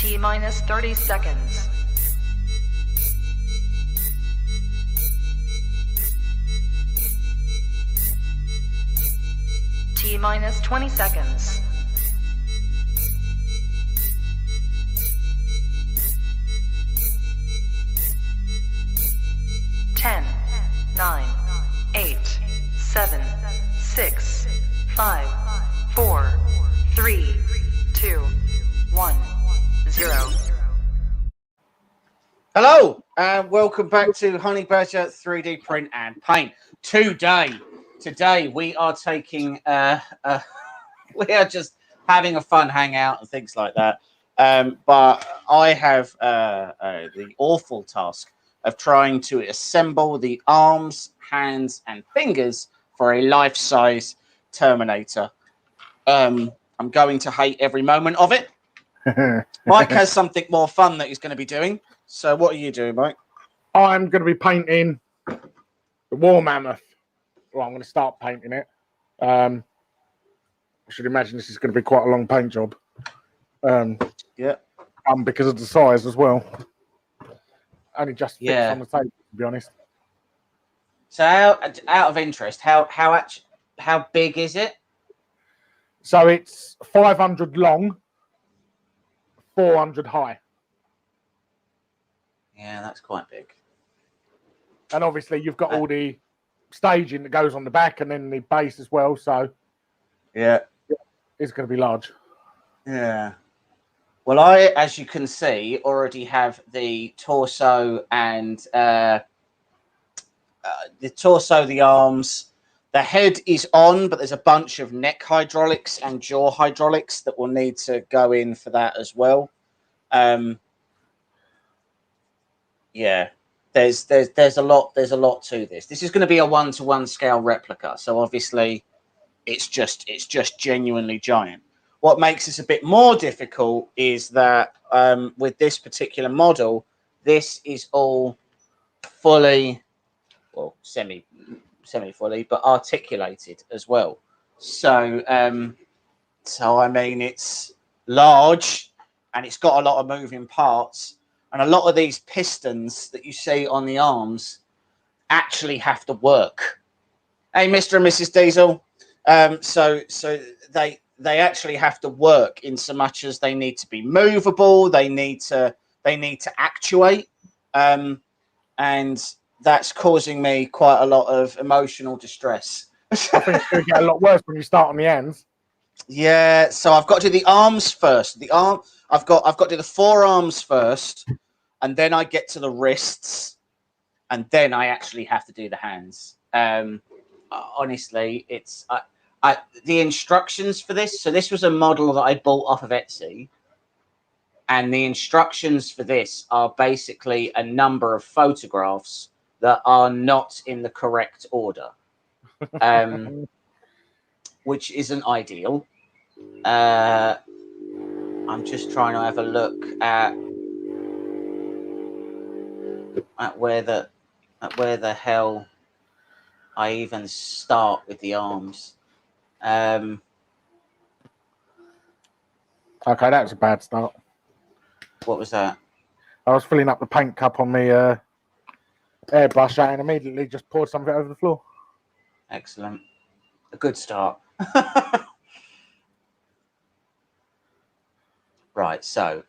T minus 30 seconds. T minus 20 seconds. Ten, 9, 8, 7, 6, 5, 4, 3, 2, 1, 0. Hello, and welcome back to Honey Badger 3D Print and Paint. Today we are taking, we are just having a fun hangout and things like that. But I have the awful task of trying to assemble the arms, hands, and fingers for a life-size Terminator. I'm going to hate every moment of it. Mike has something more fun that he's going to be doing. So what are you doing, Mike? I'm going to be painting the war mammoth. Well, I'm going to start painting it. I should imagine this is going to be quite a long paint job. Yeah. Because of the size as well. Only just fits on the table, to be honest. So out of interest, how big is it? So it's 500 long, 400 high. Yeah, that's quite big. And obviously you've got all the staging that goes on the back and then the base as well. So yeah, it's going to be large. Yeah. Well, I, as you can see, already have the torso and the arms. The head is on, but there's a bunch of neck hydraulics and jaw hydraulics that will need to go in for that as well. Yeah, there's a lot to this. This is going to be a 1-to-1 scale replica, so obviously it's just genuinely giant. What makes this a bit more difficult is that with this particular model, this is all fully, well, semi-fully, but articulated as well. So, so I mean, it's large and it's got a lot of moving parts, and a lot of these pistons that you see on the arms actually have to work. Hey, Mr. and Mrs. Diesel. So they actually have to work in so much as they need to be movable. They need to actuate, and that's causing me quite a lot of emotional distress. I think it's going to get a lot worse when you start on the ends. Yeah, so I've got to do the arms first. I've got to do the forearms first, and then I get to the wrists, and then I actually have to do the hands. Honestly, it's the instructions for this. So this was a model that I bought off of Etsy, and the instructions for this are basically a number of photographs that are not in the correct order, which isn't ideal. I'm just trying to have a look at where the hell I even start with the arms. Okay, that was a bad start. What was that? I was filling up the paint cup on the airbrush and immediately just poured some of it over the floor. Excellent. A good start. Right, so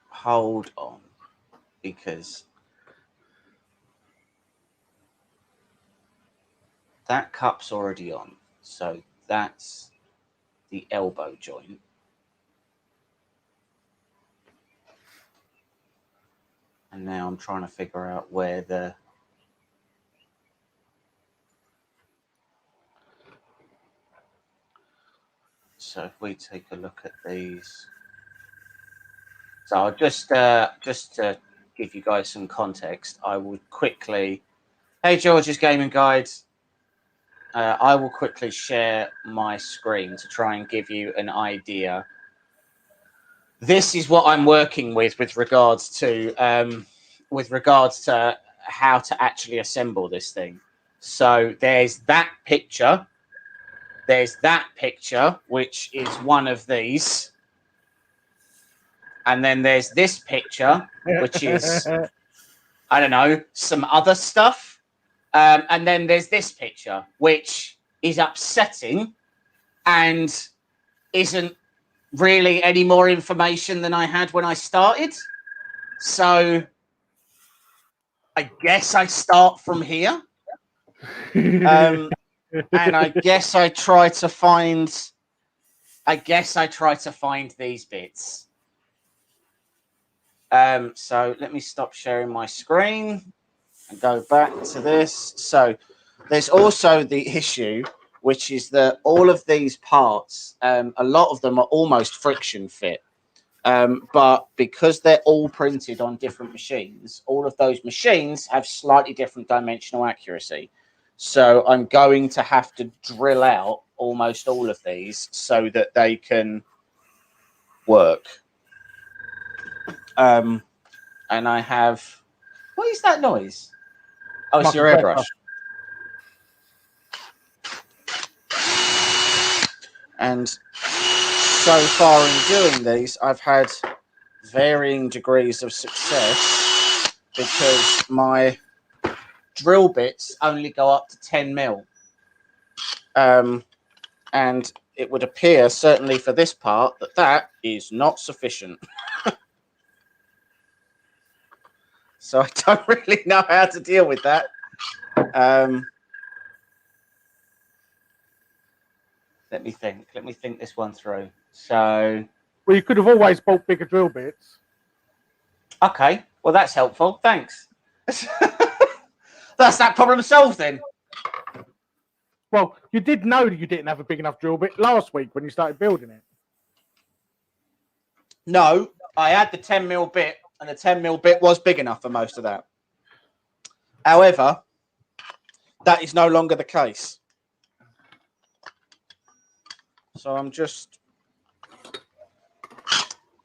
hold on, because that cup's already on. So that's the elbow joint. And now I'm trying to figure out where the... So if we take a look at these... So I'll just to give you guys some context, I will quickly... Hey, George's Gaming Guide. I will quickly share my screen to try and give you an idea. This is what I'm working with regards to how to actually assemble this thing. So there's that picture. There's that picture, which is one of these. And then there's this picture, which is, I don't know, some other stuff. And then there's this picture, which is upsetting and isn't really any more information than I had when I started. So I guess I start from here. And I guess I try to find these bits. So let me stop sharing my screen and go back to this. So there's also the issue, which is that all of these parts, a lot of them are almost friction fit. But because they're all printed on different machines, all of those machines have slightly different dimensional accuracy. So I'm going to have to drill out almost all of these so that they can work. And I have... What is that noise? Oh, it's your airbrush. And so far in doing these, I've had varying degrees of success because my drill bits only go up to 10 mil. And it would appear, certainly for this part, that that is not sufficient. So I don't really know how to deal with that. Let me think this one through. So... Well, you could have always bought bigger drill bits. Okay, well, that's helpful. Thanks. That's that problem solved then. Well, you did know that you didn't have a big enough drill bit last week when you started building it. No, I had the 10 mil bit, and the 10 mil bit was big enough for most of that. However, that is no longer the case. So I'm just...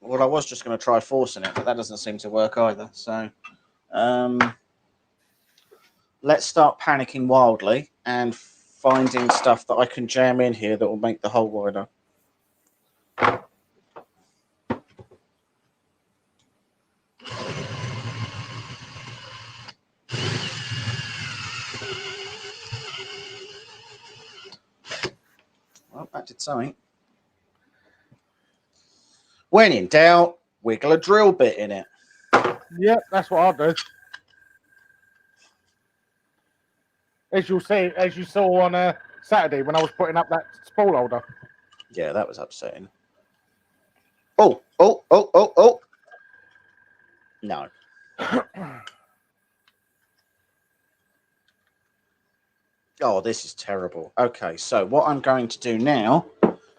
Well, I was just going to try forcing it, but that doesn't seem to work either. So let's start panicking wildly and finding stuff that I can jam in here that will make the hole wider. Well, that did something. When in doubt, wiggle a drill bit in it. Yeah, that's what I'll do. As you saw on Saturday when I was putting up that spool holder. Yeah, that was upsetting. Oh. No. Oh, this is terrible. Okay, so what I'm going to do now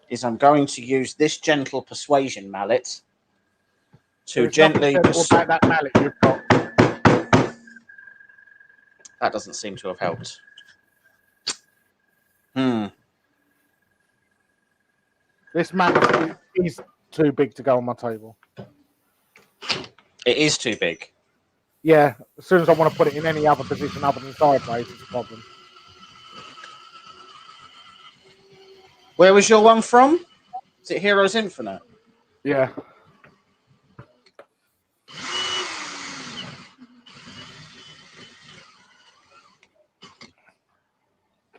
is I'm going to use this gentle persuasion mallet to gently... about that mallet you've got. That doesn't seem to have helped. This mammoth is too big to go on my table. It is too big. Yeah, as soon as I want to put it in any other position other than sideways, it's a problem. Where was your one from? Is it Heroes Infinite? Yeah.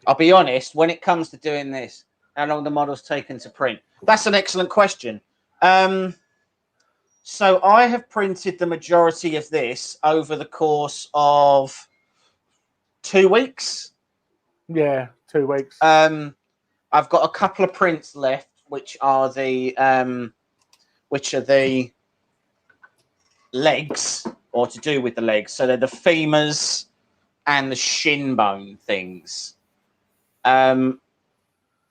I'll be honest, when it comes to doing this, how long the model's taken to print? That's an excellent question. So I have printed the majority of this over the course of 2 weeks. Yeah, 2 weeks. I've got a couple of prints left, which are the legs, or to do with the legs. So they're the femurs and the shin bone things. How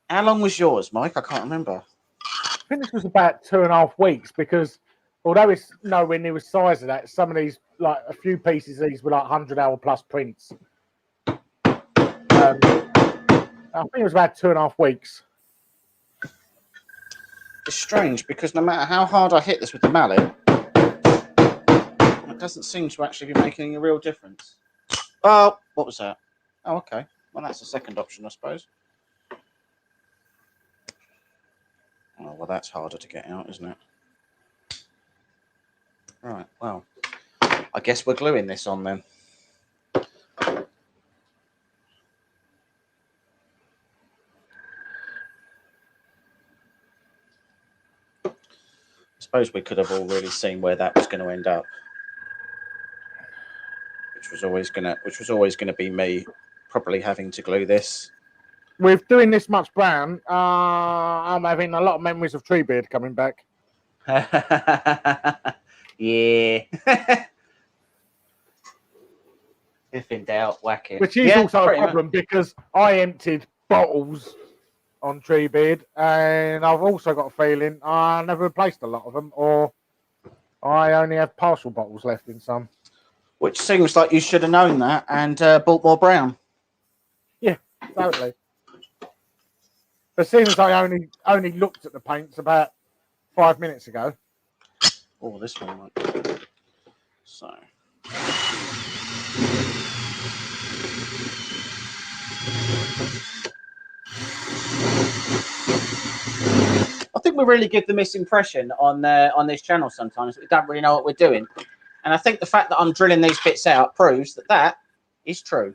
long was yours, Mike? I can't remember. I think this was about 2.5 weeks because although it's nowhere near the size of that, some of these, like a few pieces of these were like 100-hour plus prints. I think it was about 2.5 weeks. It's strange because no matter how hard I hit this with the mallet, it doesn't seem to actually be making a real difference. Oh, what was that? Oh, okay. Well, that's the second option, I suppose. Oh, well, that's harder to get out, isn't it? Right, well, I guess we're gluing this on then. I suppose we could have already seen where that was going to end up, which was always going to be me probably having to glue this. With doing this much brown, I'm having a lot of memories of Treebeard coming back. Yeah. If in doubt, whack it. Which is also a problem because I emptied bottles on Treebeard, and I've also got a feeling I never replaced a lot of them, or I only have partial bottles left in some. Which seems like you should have known that and bought more brown. Yeah, totally. As soon as I only looked at the paints about 5 minutes ago. Oh, this one might. So. I think we really give the misimpression on this channel sometimes. We don't really know what we're doing. And I think the fact that I'm drilling these bits out proves that that is true.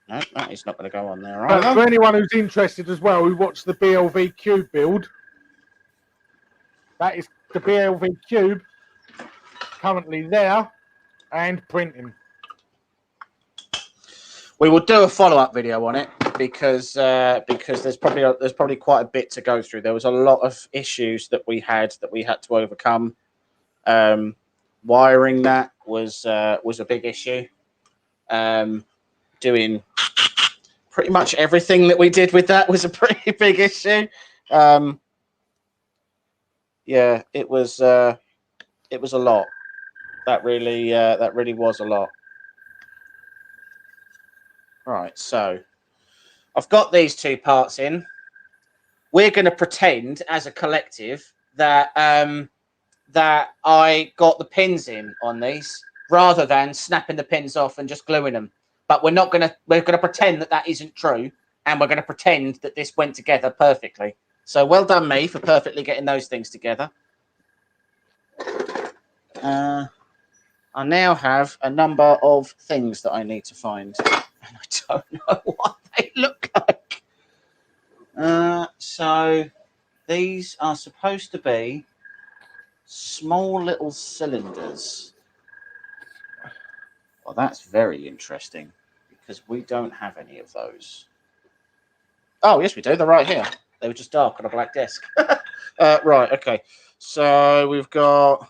No, that is not going to go on there either. But for anyone who's interested as well, who watched the BLV Cube build, that is the BLV Cube currently there and printing. We will do a follow-up video on it because there's probably quite a bit to go through. There was a lot of issues that we had to overcome. Wiring that was a big issue. Doing pretty much everything that we did with that was a pretty big issue. Yeah, it was a lot. That really was a lot. Right, so I've got these two parts in. We're going to pretend as a collective that that I got the pins in on these rather than snapping the pins off and just gluing them. But we're going to pretend that isn't true, and we're going to pretend that this went together perfectly. So well done me for perfectly getting those things together. I now have a number of things that I need to find, and I don't know what they look like. So these are supposed to be small little cylinders. Well, that's very interesting because we don't have any of those. Oh, yes, we do. They're right here. They were just dark on a black desk. Right, okay. So we've got...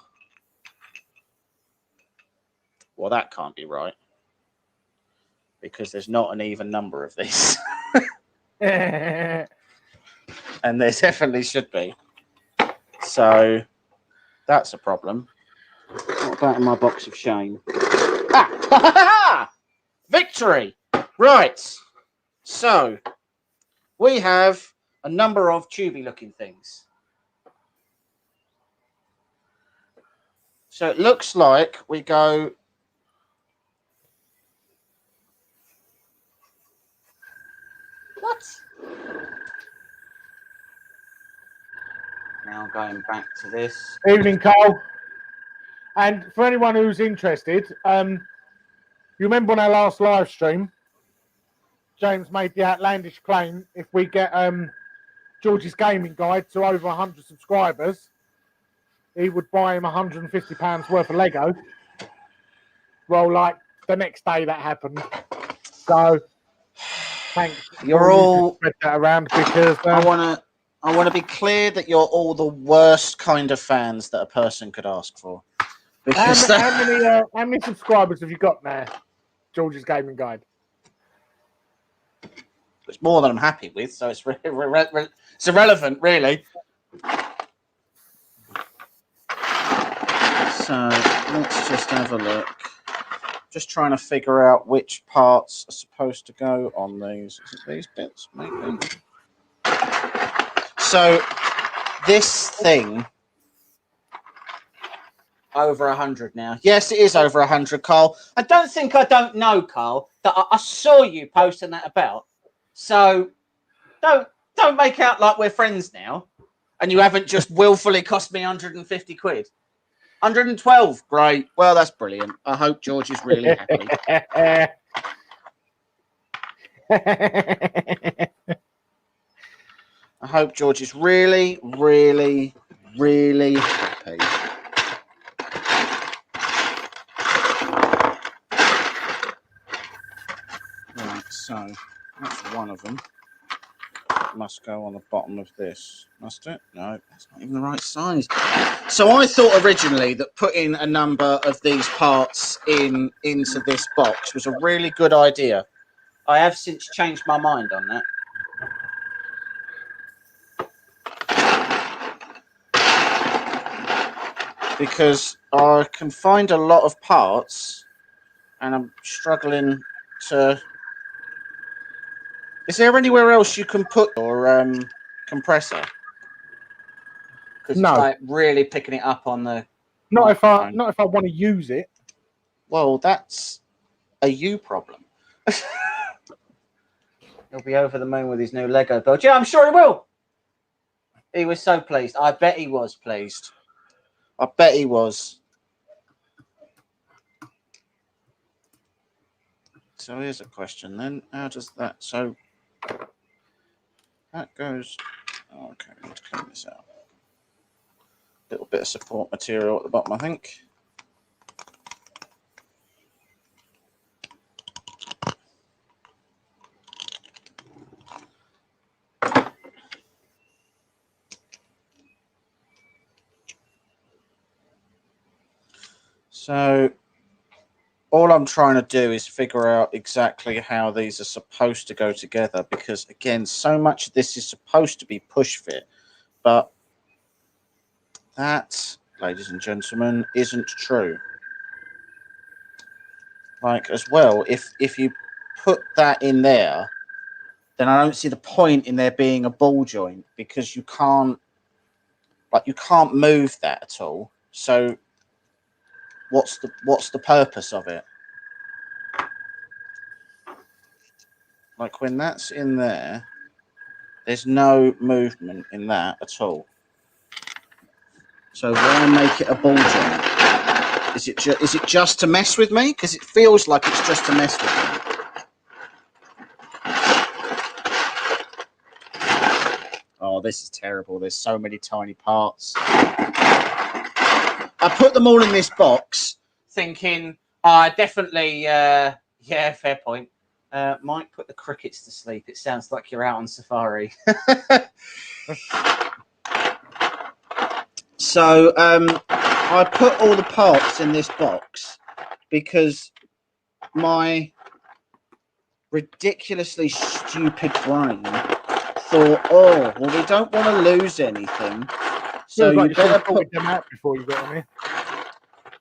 Well, that can't be right because there's not an even number of these. And there definitely should be. So that's a problem. What about in my box of shame? Ah! Victory! Right. So we have a number of tubey looking things. So it looks like we go... What? Now going back to this. Evening, Carl. And for anyone who's interested, you remember on our last live stream, James made the outlandish claim if we get George's Gaming Guide to over 100 subscribers, he would buy him £150 worth of Lego. Well, like the next day that happened. So thanks. You're all spread that around because I want to be clear that you're all the worst kind of fans that a person could ask for. Because how many subscribers have you got now, George's Gaming Guide? It's more than I'm happy with, so it's it's irrelevant, really. So let's just have a look. Just trying to figure out which parts are supposed to go on these. Is it these bits, maybe? So this thing, over 100 now. Yes, it is over 100, Carl. I don't know, Carl, that I saw you posting that about. So don't make out like we're friends now. And you haven't just willfully cost me 150 quid. 112, great. Well, that's brilliant. I hope George is really happy. I hope George is really, really, really happy. Right, so that's one of them. Must go on the bottom of this. Must it? No, that's not even the right size. So I thought originally that putting a number of these parts into this box was a really good idea. I have since changed my mind on that. Because I can find a lot of parts and I'm struggling to... Is there anywhere else you can put your compressor? Because it's like really picking it up on the... Not if I want to use it. Well, that's a you problem. He'll be over the moon with his new Lego build. Yeah, I'm sure he will. He was so pleased. I bet he was pleased. I bet he was. So here's a question then. How does that... So that goes... Oh, okay, I need to clean this out. A little bit of support material at the bottom, I think. So all I'm trying to do is figure out exactly how these are supposed to go together, because again, so much of this is supposed to be push fit, but that, ladies and gentlemen, isn't true. Like, as well, if you put that in there, then I don't see the point in there being a ball joint, because you can't move that at all. So what's the purpose of it? Like, when that's in there, there's no movement in that at all. So why make it a ball joint? Is it just to mess with me? Because it feels like it's just to mess with me. Oh, this is terrible. There's so many tiny parts. I put them all in this box thinking, definitely, yeah, fair point. Mike, put the crickets to sleep. It sounds like you're out on safari. So I put all the parts in this box because my ridiculously stupid brain thought, oh, well, we don't want to lose anything. So you better put them out before you got them in.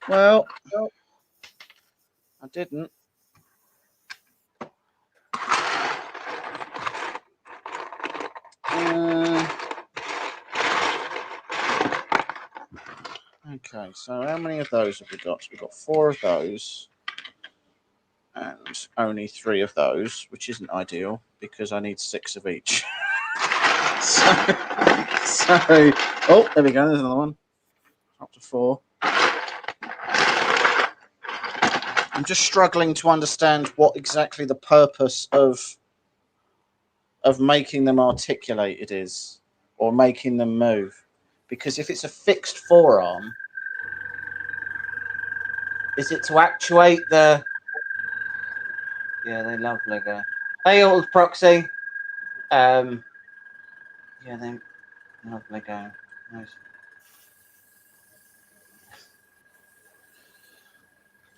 Well, I didn't. Okay, so how many of those have we got? So we've got 4 of those and only 3 of those, which isn't ideal because I need 6 of each. so, oh, there we go. There's another one. Up to 4. I'm just struggling to understand what exactly the purpose of making them articulated is, or making them move. Because if it's a fixed forearm, is it to actuate the... Yeah, they love Lego. Hey, old proxy. Yeah, they love Lego. Nice.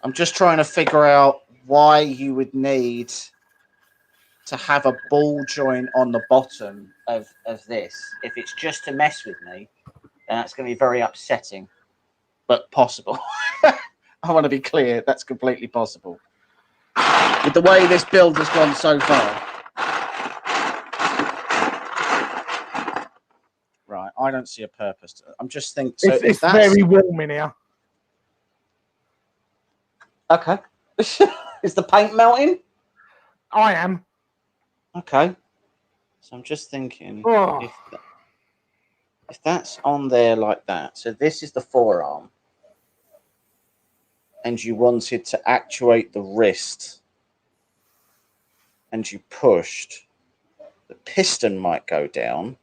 I'm just trying to figure out why you would need to have a ball joint on the bottom of this. If it's just to mess with me, then that's going to be very upsetting, but possible. I want to be clear, that's completely possible. With the way this build has gone so far. Right, I don't see a purpose to it. I'm just thinking... So it's very warm in here. Okay. Is the paint melting? I am. Okay. So I'm just thinking... Oh. if that's on there like that, so this is the forearm, and you wanted to actuate the wrist, and you pushed, the piston might go down.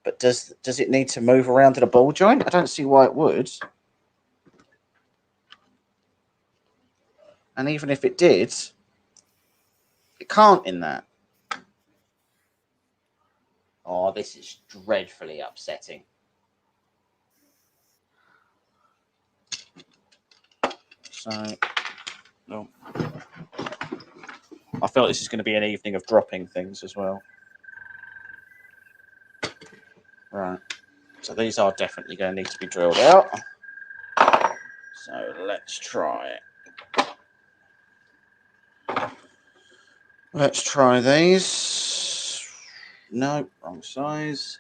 But does it need to move around to the ball joint? I don't see why it would. And even if it did, it can't in that. Oh, this is dreadfully upsetting. So, no. I feel this is going to be an evening of dropping things as well. Right. So these are definitely going to need to be drilled out. So let's try it. Let's try these. No, wrong size.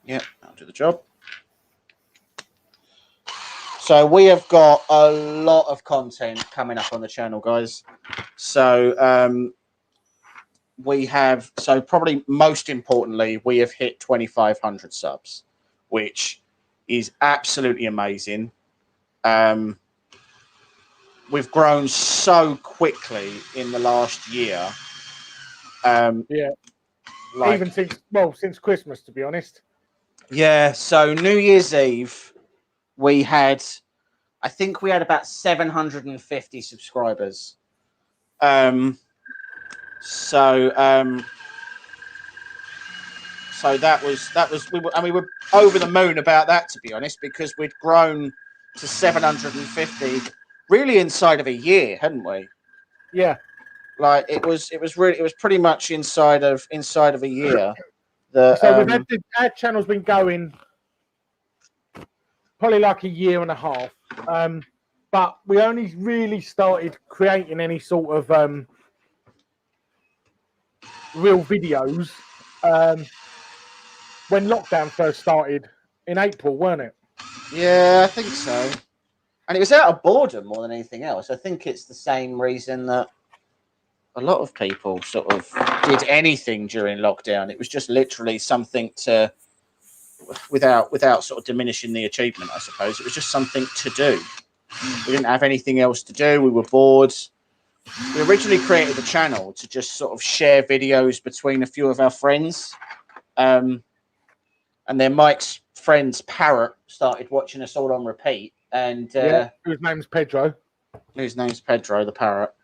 Yep, that'll do the job. So we have got a lot of content coming up on the channel, guys. So we have, so probably most importantly, we have hit 2,500 subs, which is absolutely amazing. We've grown so quickly in the last year. Yeah. Like, even since Christmas, to be honest. Yeah. So New Year's Eve, I think we had about 750 subscribers. So that was we were over the moon about that, to be honest, because we'd grown to 750 really inside of a year, hadn't we? Yeah. Like it was pretty much inside of a year. So we've had our channel's been going probably like a year and a half. But we only really started creating any sort of real videos when lockdown first started in April, weren't it? Yeah, I think so. And it was out of boredom more than anything else. I think it's the same reason that a lot of people sort of did anything during lockdown. It was just literally something to, without sort of diminishing the achievement, I suppose. It was just something to do. We didn't have anything else to do. We were bored. We originally created the channel to just sort of share videos between a few of our friends. And then Mike's friend's parrot started watching us all on repeat. And whose name's Pedro. The parrot.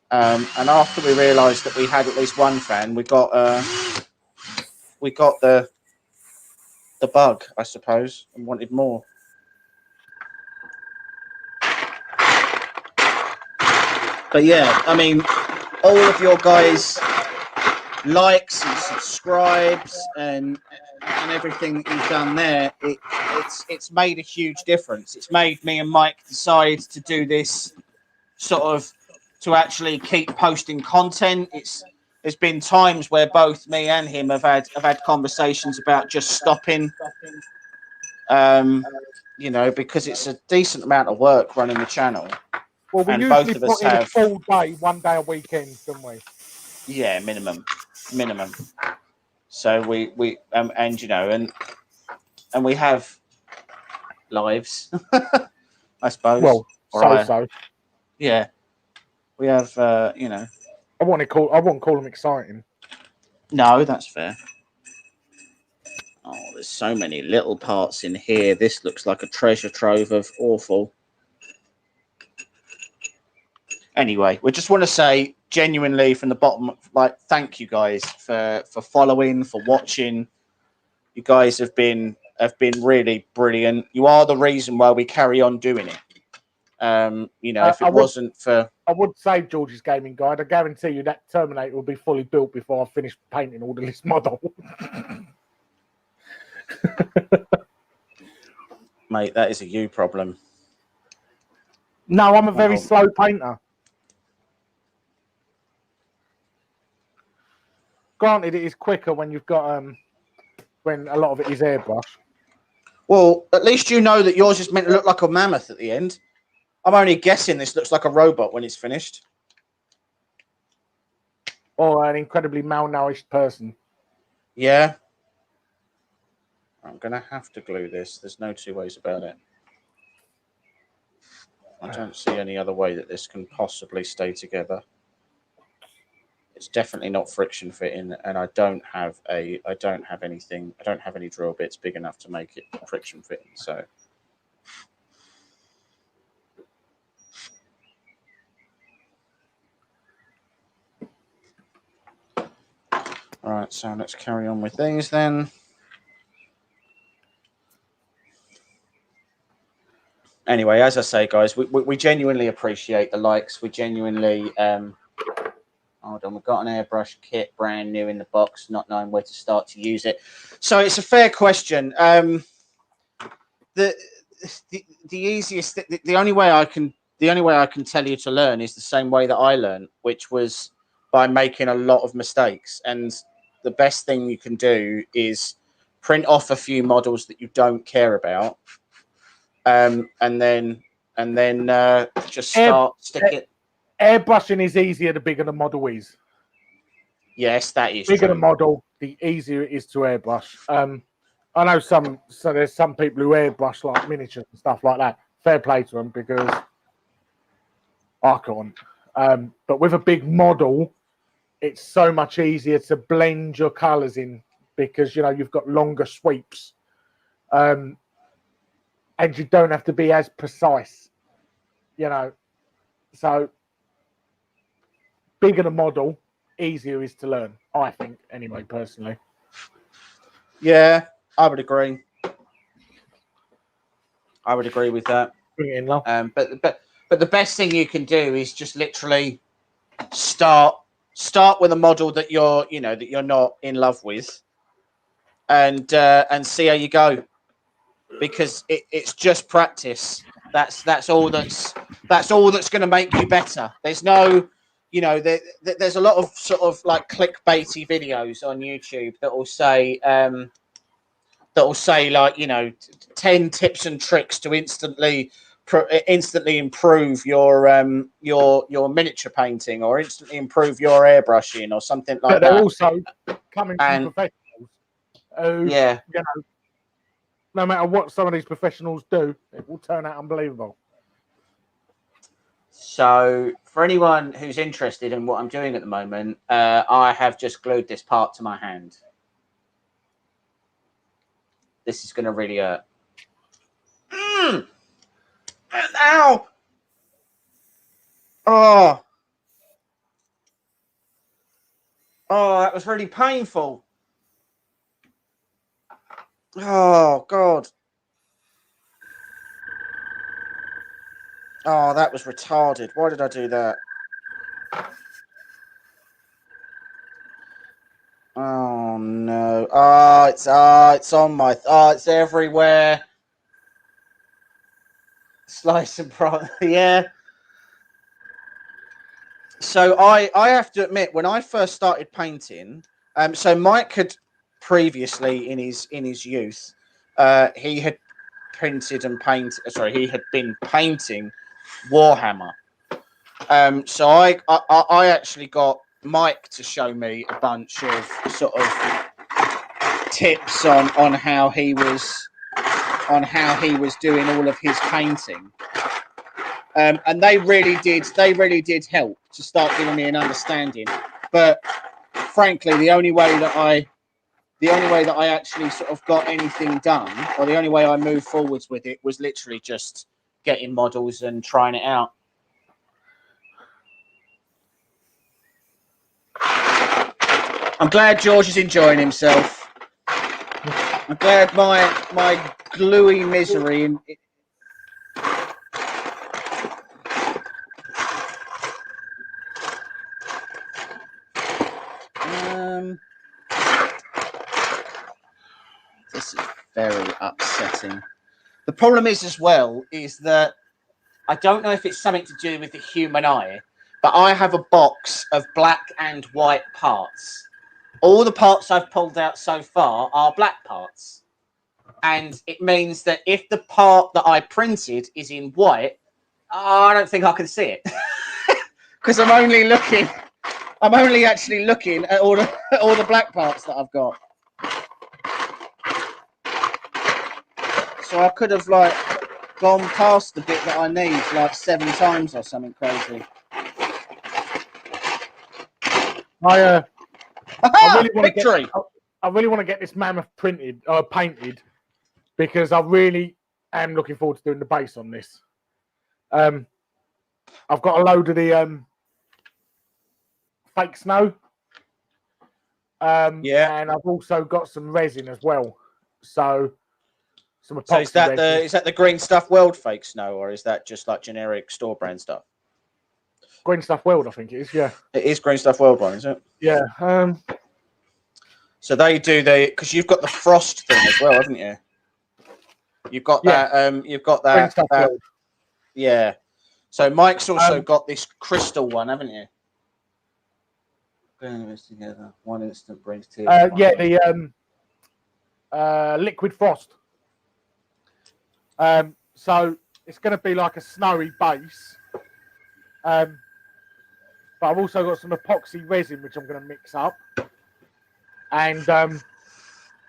And after we realised that we had at least one fan, we got the bug, I suppose, and wanted more. But yeah, I mean, all of your guys' likes and subscribes and everything that you've done there, it's made a huge difference. It's made me and Mike decide to do this sort of to actually keep posting content. There's been times where both me and him have had conversations about just stopping, because it's a decent amount of work running the channel. Well, we usually put in a full day, 1 day a weekend, don't we? Yeah, minimum. So we and we have lives, I suppose. Well, so. Yeah, we have. I wouldn't call them exciting. No, that's fair. Oh, there's so many little parts in here. This looks like a treasure trove of awful. Anyway, we just want to say genuinely from the bottom, thank you guys for following, for watching. You guys have been really brilliant. You are the reason why we carry on doing it. If it wasn't for... I would save George's gaming guide. I guarantee you that Terminator will be fully built before I finish painting all the list model. Mate, that is a you problem. No, I'm a very slow painter. Granted, it is quicker when you've got when a lot of it is airbrush. Well, at least you know that yours is meant to look like a mammoth at the end. I'm only guessing this looks like a robot when it's finished. Or an incredibly malnourished person. Yeah. I'm going to have to glue this. There's no two ways about it. I don't see any other way that this can possibly stay together. It's definitely not friction fitting, and I don't have any drill bits big enough to make it friction fitting. So all right, so let's carry on with these then. Anyway, as I say, guys, we genuinely appreciate the likes. We genuinely hold on, we've got an airbrush kit brand new in the box, not knowing where to start to use it. So it's a fair question. The easiest, the only way I can tell you to learn is the same way that I learned, which was by making a lot of mistakes. And the best thing you can do is print off a few models that you don't care about, and then just stick it. Airbrushing is easier the bigger the model is. Yes, that is bigger true. the model, the easier it is to airbrush. I know there's some people who airbrush like miniatures and stuff like that. Fair play to them because I can't. But with a big model, it's so much easier to blend your colours in because you've got longer sweeps, and you don't have to be as precise. So bigger the model, easier is to learn. I think, anyway, personally. Yeah, I would agree. I would agree with that. Bring it in, love. But the best thing you can do is just literally start with a model that you're not in love with, and see how you go, because it's just practice. That's all that's going to make you better. There's no, there's a lot of sort of like clickbaity videos on YouTube that will say like 10 tips and tricks to instantly improve your miniature painting, or instantly improve your airbrushing, or something like but they're that. also coming from professionals who, no matter what some of these professionals do, it will turn out unbelievable. So for anyone who's interested in what I'm doing at the moment, I have just glued this part to my hand. This is going to really hurt. Ow! Oh, that was really painful. Oh, God. Oh, that was retarded. Why did I do that? Oh, no. It's on my... it's everywhere. Slice and pry. Yeah. So I have to admit, when I first started painting, so Mike had previously in his youth, he had printed and painted. Sorry, he had been painting Warhammer. So I actually got Mike to show me a bunch of sort of tips on how he was doing all of his painting. And they really did help to start giving me an understanding. But frankly, the only way that I actually sort of got anything done, or the only way I moved forwards with it, was literally just getting models and trying it out. I'm glad George is enjoying himself. I'm glad my gluey misery this is very upsetting. The problem is as well is that I don't know if it's something to do with the human eye, but I have a box of black and white parts, all the parts I've pulled out so far are black parts. And it means that if the part that I printed is in white, I don't think I can see it. Because I'm only actually looking at all the black parts that I've got. So I could have like gone past the bit that I need like 7 times or something crazy. I really want to Victory! I really want to get this mammoth painted because I really am looking forward to doing the base on this. I've got a load of the fake snow. Yeah. And I've also got some resin as well. So some epoxy So is that resin. the Green Stuff World fake snow, or is that just like generic store brand stuff? Green Stuff World, I think it is, yeah. It is Green Stuff World one, is it? Yeah. So they do because you've got the frost thing as well, haven't you? You've got that. You've got that. Green Stuff World. Yeah. So Mike's also got this crystal one, haven't you? Burn this together. One instant brings tears. Yeah, the liquid frost. So it's going to be like a snowy base. But I've also got some epoxy resin which I'm going to mix up, and going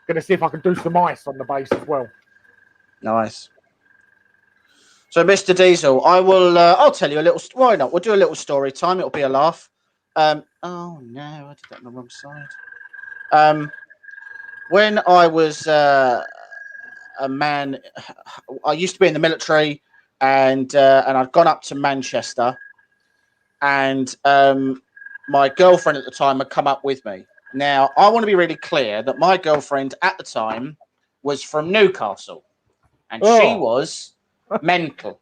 to see if I can do some ice on the base as well. Nice. So, Mr. Diesel, I'll tell you a little. Why not? We'll do a little story time. It'll be a laugh. Oh no, I did that on the wrong side. When I was a man, I used to be in the military, and I'd gone up to Manchester, and my girlfriend at the time had come up with me. Now, I want to be really clear that my girlfriend at the time was from Newcastle, and she was mental.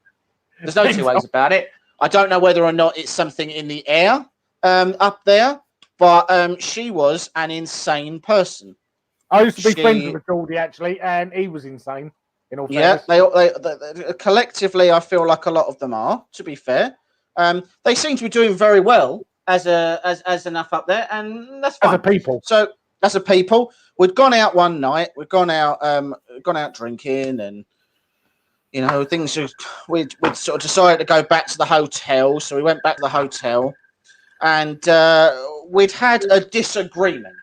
There's no two ways about it. I don't know whether or not it's something in the air up there, but she was an insane person. I used to be friends with Geordie actually, and he was insane. In all fairness. They collectively, I feel like a lot of them are. To be fair, they seem to be doing very well as enough up there, and that's fine. As a people. So as a people, we'd gone out one night. We'd gone out drinking, and you know things. We'd sort of decided to go back to the hotel, so we went back to the hotel, and we'd had a disagreement.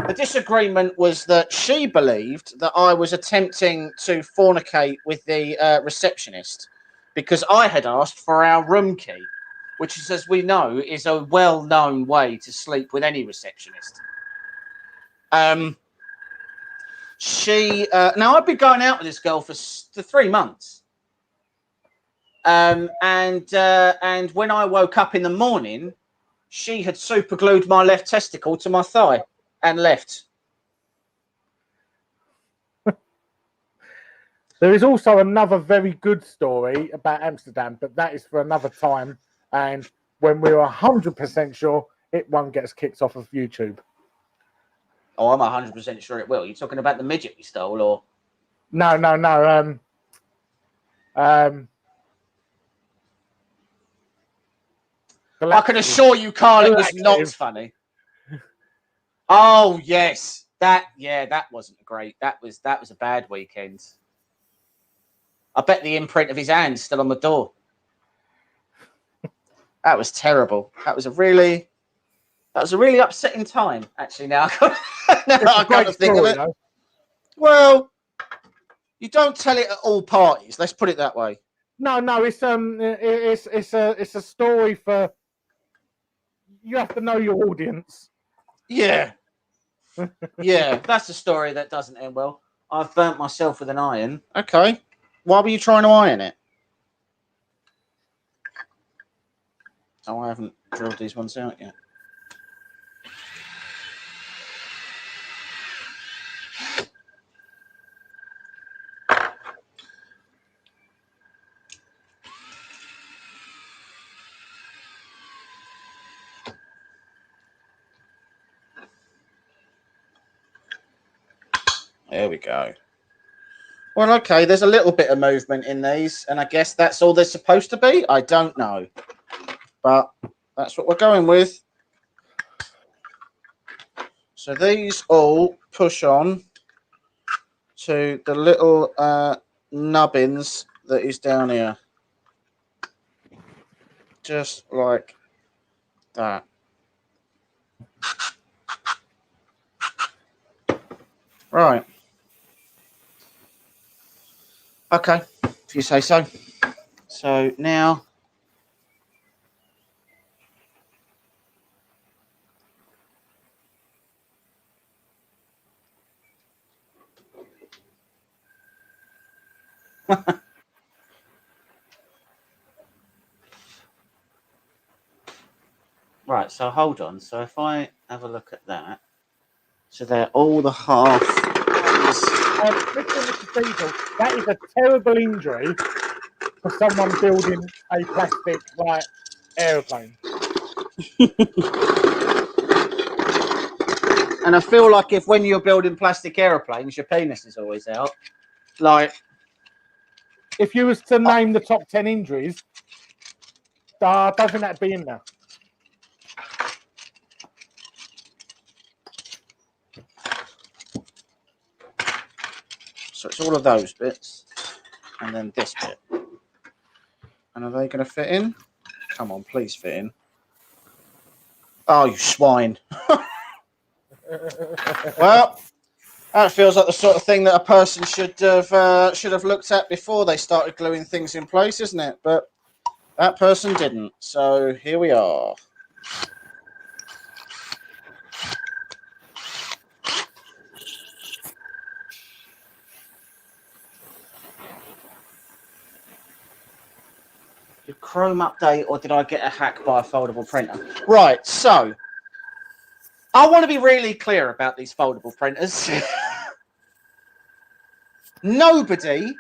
The disagreement was that she believed that I was attempting to fornicate with the receptionist because I had asked for our room key, which is, as we know, is a well-known way to sleep with any receptionist. Now I'd been going out with this girl for 3 months, and when I woke up in the morning, she had superglued my left testicle to my thigh and left. There is also another very good story about Amsterdam, but that is for another time. And when we're 100% sure, it won't get us kicked off of YouTube. Oh, I'm 100% sure it will. You're talking about the midget we stole, or? No. I can assure you, Carl, it was not funny. Oh yes, that wasn't great. That was a bad weekend. I bet the imprint of his hand's still on the door. That was terrible. That was a really upsetting time. Actually, now I can't think of it. Though. Well, you don't tell it at all parties. Let's put it that way. No, it's a story for. You have to know your audience. Yeah. Yeah, that's a story that doesn't end well. I've burnt myself with an iron. Okay. Why were you trying to iron it? Oh, I haven't drilled these ones out yet. There we go. Well, okay, there's a little bit of movement in these, and I guess that's all there's supposed to be. I don't know. But that's what we're going with. So these all push on to the little nubbins that is down here. Just like that. Right. Okay, if you say so. So now right, so hold on. So if I have a look at that, so they're all the half. Mr. Diesel, that is a terrible injury for someone building a plastic like aeroplane. And I feel like if when you're building plastic aeroplanes, your penis is always out. Like, if you was to name the top 10 injuries, I don't think that'd be in there. So it's all of those bits, and then this bit. And are they going to fit in? Come on, please fit in. Oh, you swine. Well, that feels like the sort of thing that a person should have looked at before they started gluing things in place, isn't it? But that person didn't. So here we are. Did Chrome update or did I get a hack by a foldable printer? Right, so I want to be really clear about these foldable printers. Nobody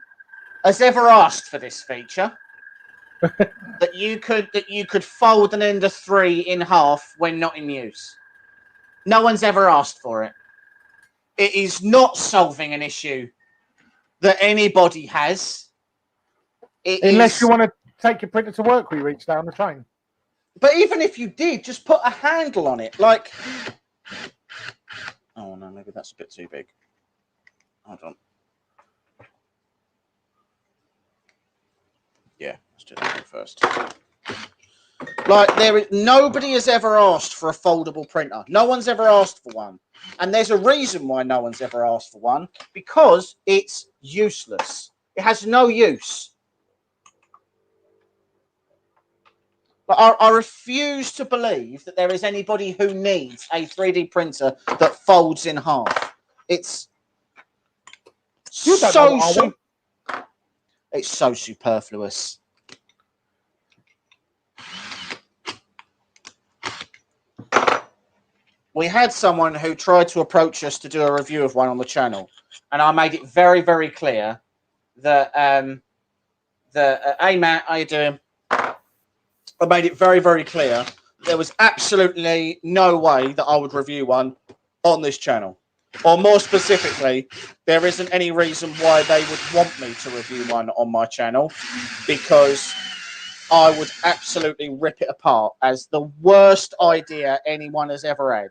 has ever asked for this feature. that you could fold an Ender 3 in half when not in use. No one's ever asked for it. It is not solving an issue that anybody has. Unless you want to take your printer to work when you reach down the train. But even if you did, just put a handle on it. Like, oh no, maybe that's a bit too big. Hold on. Yeah, let's do that one first. Like, nobody has ever asked for a foldable printer. No one's ever asked for one. And there's a reason why no one's ever asked for one. Because it's useless. It has no use. But I refuse to believe that there is anybody who needs a 3D printer that folds in half. It's so superfluous. We had someone who tried to approach us to do a review of one on the channel, and I made it very, very clear that hey Matt, how you doing? I made it very, very clear there was absolutely no way that I would review one on this channel. Or more specifically, there isn't any reason why they would want me to review one on my channel, because I would absolutely rip it apart as the worst idea anyone has ever had.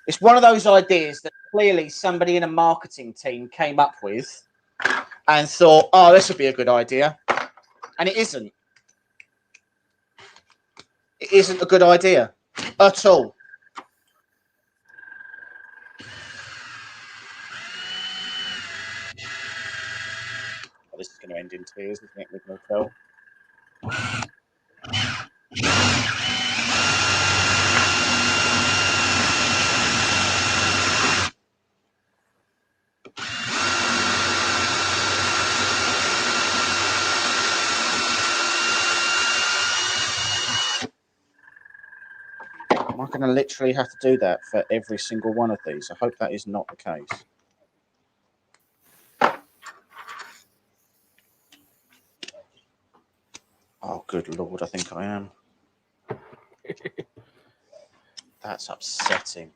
It's one of those ideas that clearly somebody in a marketing team came up with and thought, oh, this would be a good idea. And it isn't. It isn't a good idea at all. Oh, this is going to end in tears, isn't it? We can tell. Am I going to literally have to do that for every single one of these? I hope that is not the case. Oh, good Lord, I think I am. That's upsetting.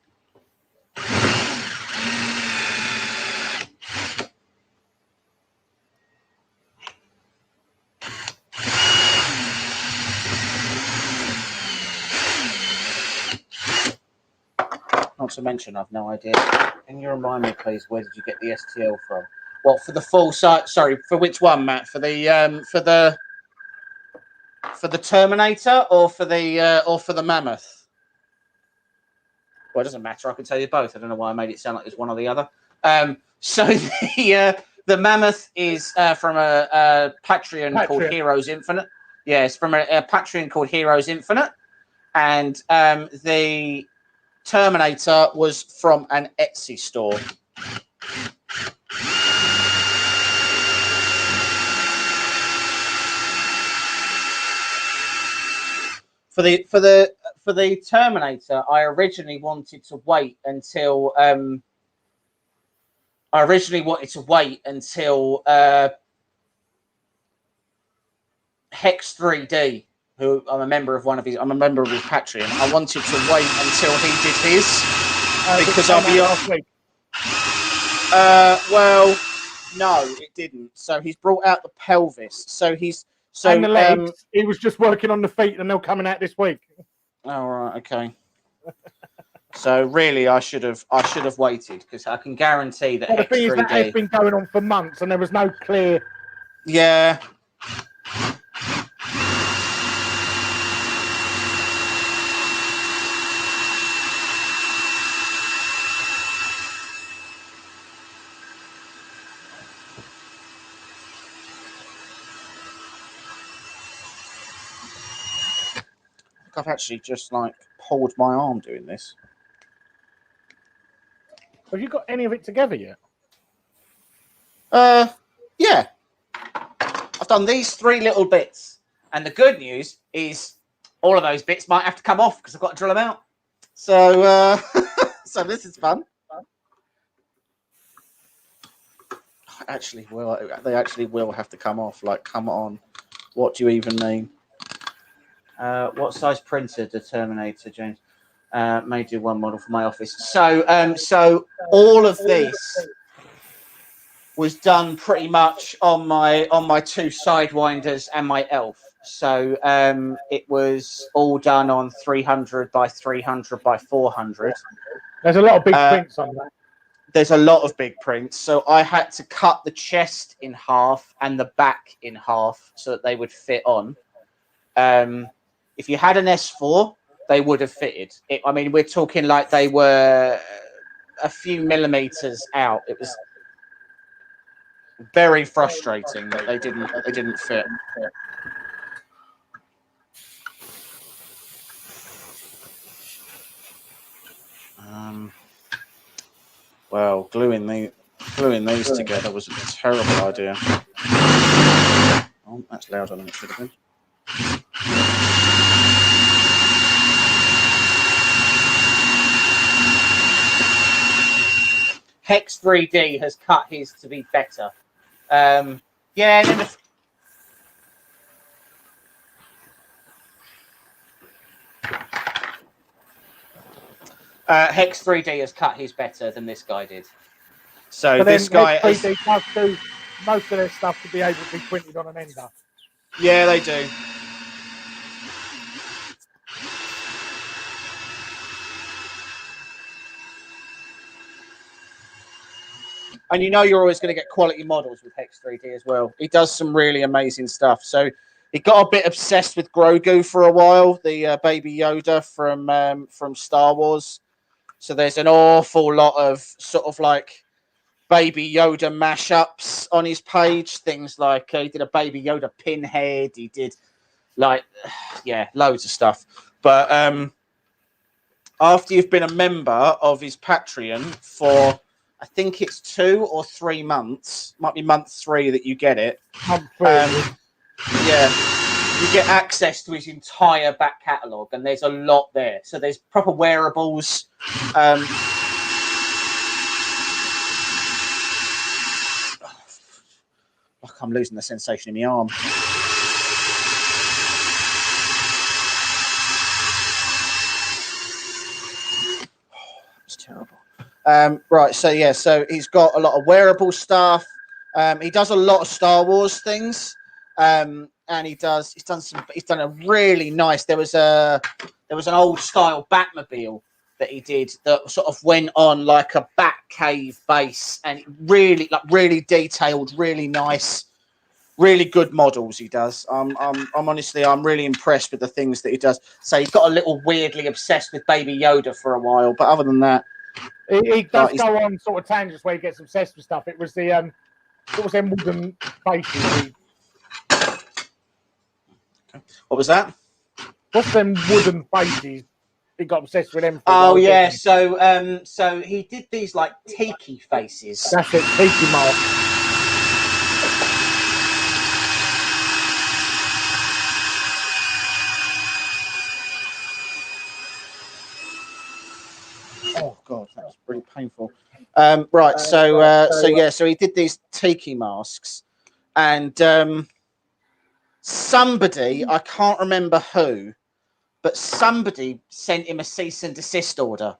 Not to mention, I've no idea. Can you remind me, please, where did you get the STL from? What, for the full site? Sorry, for which one, Matt? For the Terminator or for the mammoth? Well, it doesn't matter. I can tell you both. I don't know why I made it sound like it's one or the other. So the mammoth is from a Patreon called Heroes Infinite. Yeah, it's from a Patreon called Heroes Infinite, and the Terminator was from an Etsy store. For the Terminator, I originally wanted to wait until Hex 3D, who I'm a member of his Patreon. I wanted to wait until he did his because I'll be last week. Well, no, it didn't. So he's brought out the pelvis. And the legs. He was just working on the feet, and they're coming out this week. Oh right, okay. So really, I should have waited because I can guarantee that. Well, the thing is that has been going on for months, and there was no clear. Yeah. I've actually just pulled my arm doing this. Have you got any of it together yet? Yeah. I've done these 3 little bits, and the good news is all of those bits might have to come off because I've got to drill them out. So, so this is fun. They actually will have to come off. Like, come on, what do you even mean? What size printer did Terminator, James? May do one model for my office. So all of this was done pretty much on my 2 sidewinders and my elf. So it was all done on 300 by 300 by 400. There's a lot of big prints on that. There's a lot of big prints. So I had to cut the chest in half and the back in half so that they would fit on. If you had an S4, they would have fitted. I mean, we're talking like they were a few millimeters out. It was very frustrating that they didn't fit. Well, gluing these together was a terrible idea. Oh, that's louder than it should have been. Hex 3D has cut his to be better. Yeah, and then Hex 3D has cut his better than this guy did. So this guy Hex 3D does do most of their stuff to be able to be printed on an ender. Yeah, they do. And you know you're always going to get quality models with Hex 3D as well. He does some really amazing stuff. So he got a bit obsessed with Grogu for a while, the Baby Yoda from Star Wars. So there's an awful lot of sort of like Baby Yoda mashups on his page. Things like he did a Baby Yoda pinhead. He did loads of stuff. But after you've been a member of his Patreon for, I think it's 2 or 3 months, might be month 3 that you get it. You get access to his entire back catalogue, and there's a lot there. So there's proper wearables. Like I'm losing the sensation in my arm. It's terrible. Right, so he's got a lot of wearable stuff. He does a lot of Star Wars things. And he's done a really nice. There was an old style Batmobile that he did that sort of went on like a bat cave base, and really detailed, really nice, really good models he does. I'm honestly, I'm really impressed with the things that he does. So he got a little weirdly obsessed with Baby Yoda for a while, but other than that, he does go on sort of tangents where he gets obsessed with stuff. It was the what was them wooden faces? What was that? What's them wooden faces? He got obsessed with them. Oh yeah, so he did these like tiki faces. That's it, tiki mask. Oh god, that was really painful. Right, so he did these tiki masks, and somebody, I can't remember who, but somebody sent him a cease and desist order.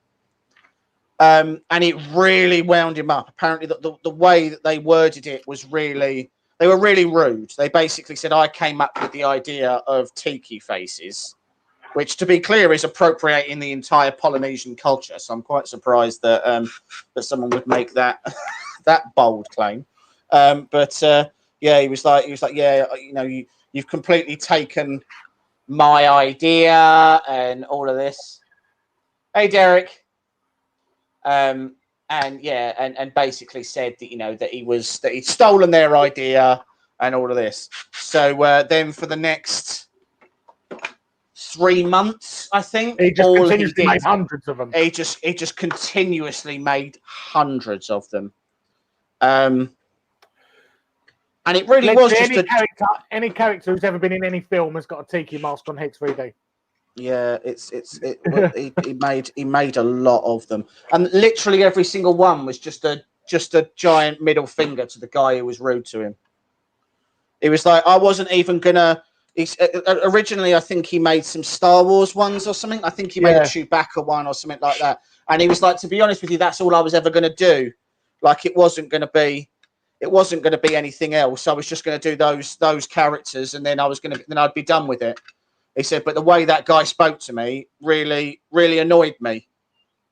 And it really wound him up. Apparently, the way that they worded it was they were really rude. They basically said, I came up with the idea of tiki faces, which, to be clear, is appropriating the entire Polynesian culture. So I'm quite surprised that that someone would make that that bold claim. Yeah, he was like, yeah, you know, you've completely taken my idea and all of this. Hey, Derek. And basically said that, you know, that he'd stolen their idea and all of this. So then for the next 3 months, I think, he just made hundreds of them. He just continuously made hundreds of them. And it really was just any character who's ever been in any film has got a tiki mask on Hex 3D. Yeah, he made a lot of them, and literally every single one was just a giant middle finger to the guy who was rude to him. It was like, I wasn't even gonna. Originally, I think he made some Star Wars ones or something. I think he made a Chewbacca one or something like that. And he was like, to be honest with you, that's all I was ever going to do. Like, it wasn't going to be anything else. I was just going to do those characters, and then I'd be done with it. He said, but the way that guy spoke to me really, really annoyed me.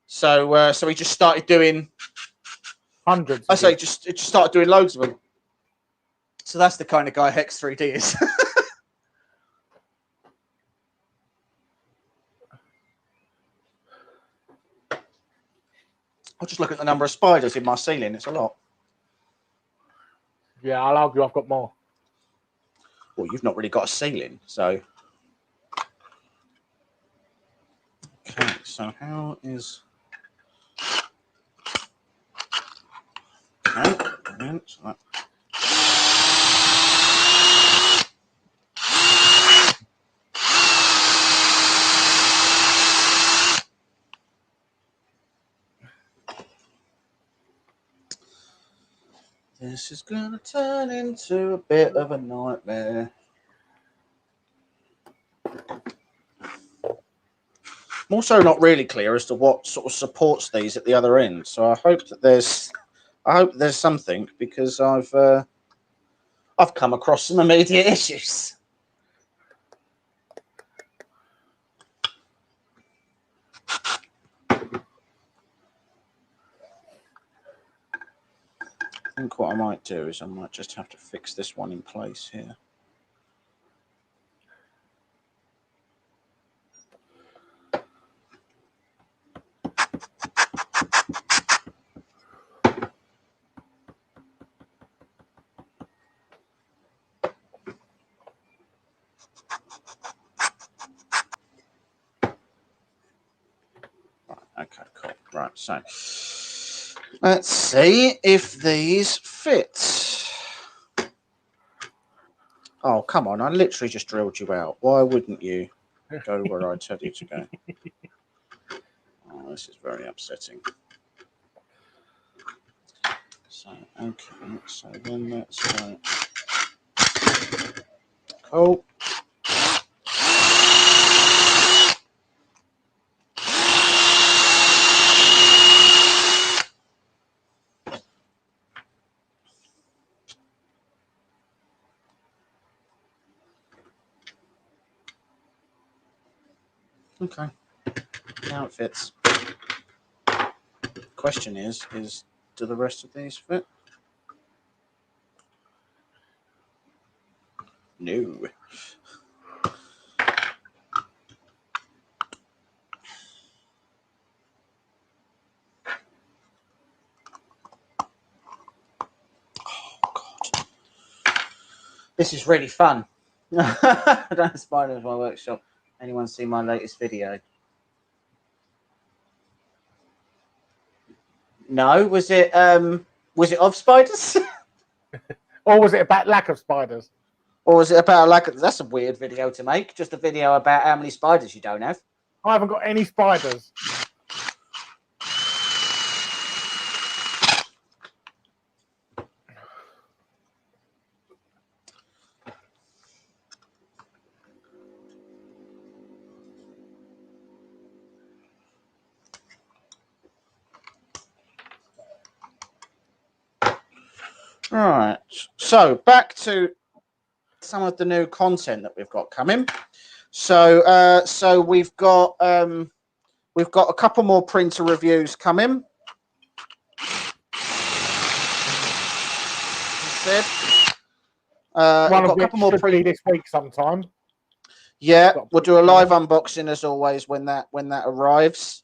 So he just started doing hundreds. It just started doing loads of them. So that's the kind of guy Hex 3D is. I'll just look at the number of spiders in my ceiling. It's a lot. Yeah, I'll argue I've got more. Well, you've not really got a ceiling, so. Okay, so how is... Okay, brilliant. So that... This is going to turn into a bit of a nightmare. I'm also not really clear as to what sort of supports these at the other end. So I hope that there's something, because I've come across some immediate issues. I think what I might do is I might just have to fix this one in place here. Okay, cool. Right, so let's see if these fit. Oh, come on. I literally just drilled you out. Why wouldn't you go where I tell you to go? Oh, this is very upsetting. So, okay. So then let's go. Cool. Okay. Now it fits. question is do the rest of these fit? No. This is really fun. I don't aspire to my workshop. Anyone see my latest video? No, was it of spiders? Or was it about lack of spiders? Or was it about that's a weird video to make, just a video about how many spiders you don't have. I haven't got any spiders. Right. So back to some of the new content that we've got coming. So we've got a couple more printer reviews coming. Said. One got of a couple more be this week sometime. Yeah, we'll do a live unboxing as always when that arrives.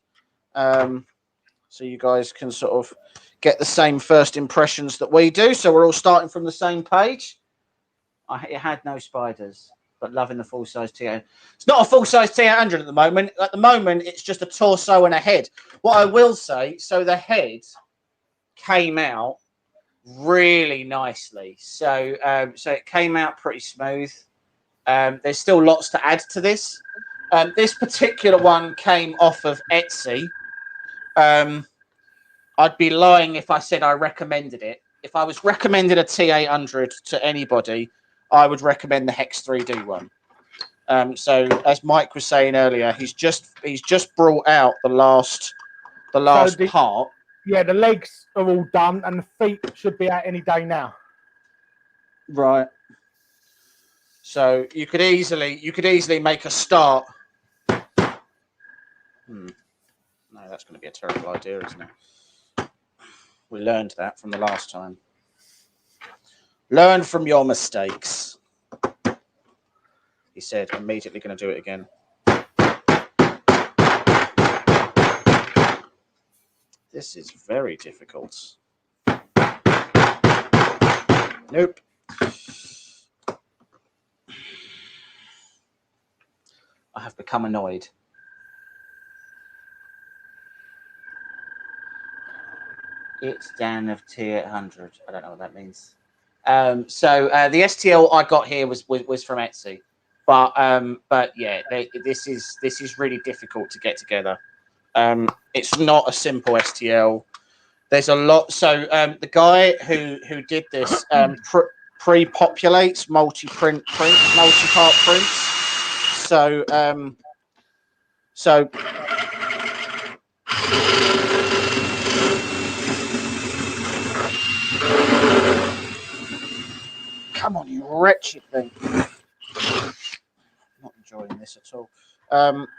So you guys can sort of get the same first impressions that we do. So we're all starting from the same page. It had no spiders, but loving the full-size T800. It's not a full-size T800 at the moment. At the moment, it's just a torso and a head. What I will say, so the head came out really nicely. So it came out pretty smooth. There's still lots to add to this. This particular one came off of Etsy. I'd be lying if I said I recommended it. If I was recommending a T800 to anybody, I would recommend the Hex 3D one. So as Mike was saying earlier, he's just brought out the last part. Yeah, the legs are all done, and the feet should be out any day now. Right. So you could easily make a start. No, that's going to be a terrible idea, isn't it? We learned that from the last time. Learn from your mistakes. He said, immediately going to do it again. This is very difficult. Nope. I have become annoyed. It's down of T800. I don't know what that means. So the STL I got here was from Etsy, but yeah, this is really difficult to get together. It's not a simple STL. There's a lot. So the guy who did this pre-populates multi-part prints. So come on, you wretched thing. Not enjoying this at all.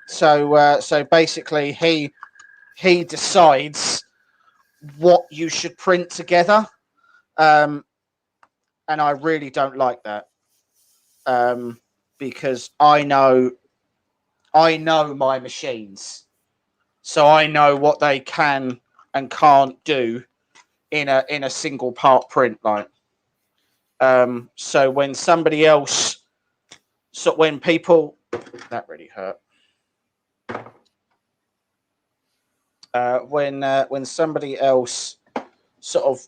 So basically he decides what you should print together. And I really don't like that. Because I know my machines. So I know what they can and can't do in a single part print line. So when somebody else, when people, that really hurt. When somebody else sort of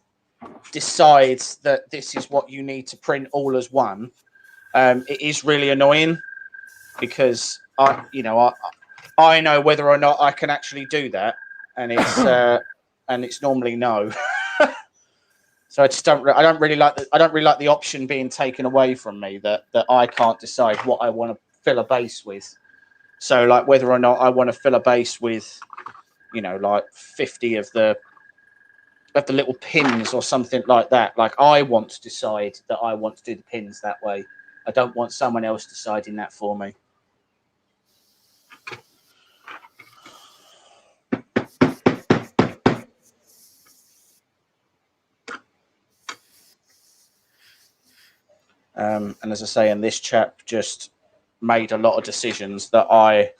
decides that this is what you need to print all as one, it is really annoying because I know whether or not I can actually do that, and it's normally no. So I don't really like the option being taken away from me that I can't decide what I want to fill a base with. So like whether or not I want to fill a base with, like 50 of the little pins or something like that. Like I want to decide that I want to do the pins that way. I don't want someone else deciding that for me. And as I say, and this chap just made a lot of decisions that I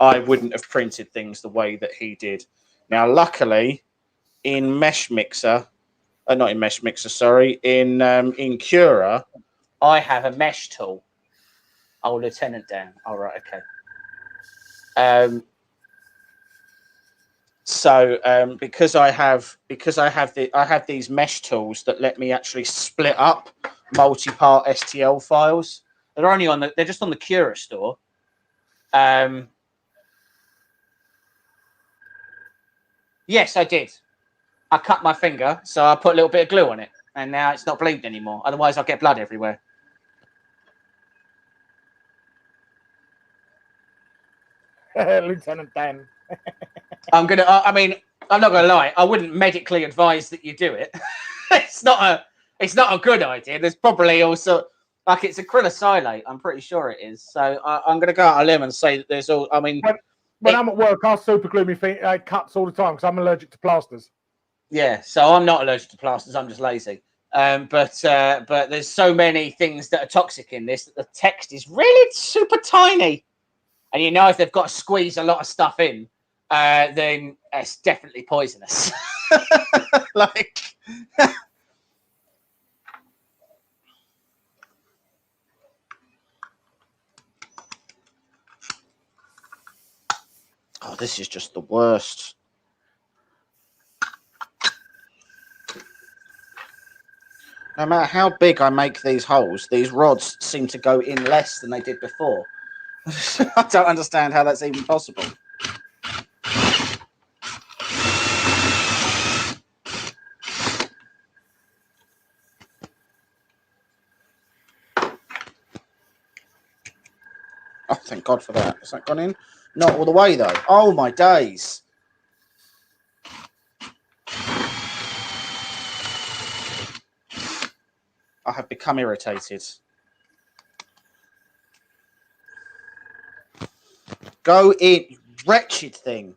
wouldn't have printed things the way that he did. Now, luckily, in Mesh Mixer, not in Mesh Mixer, sorry, in Cura, I have a mesh tool. Oh, Lieutenant Dan. All right, okay. So because I have these mesh tools that let me actually split up multi-part STL files. They're just on the Cura store. Yes, I did. I cut my finger, so I put a little bit of glue on it, and now it's not bleeding anymore. Otherwise, I'll get blood everywhere. Lieutenant Dan. I'm not gonna lie. I wouldn't medically advise that you do it. It's not a good idea. There's probably also it's acrylocylate. I'm pretty sure it is. So I'm gonna go out on a limb and say that there's all. I mean, when I'm at work, I super glue my cuts all the time because I'm allergic to plasters. Yeah, so I'm not allergic to plasters. I'm just lazy. But there's so many things that are toxic in this that the text is really super tiny, and if they've got to squeeze a lot of stuff in, then it's definitely poisonous. Oh, this is just the worst. No matter how big I make these holes, these rods seem to go in less than they did before. I don't understand how that's even possible. Oh, thank God for that. Has that gone in? Not all the way, though. Oh, my days. I have become irritated. Go in, you wretched thing.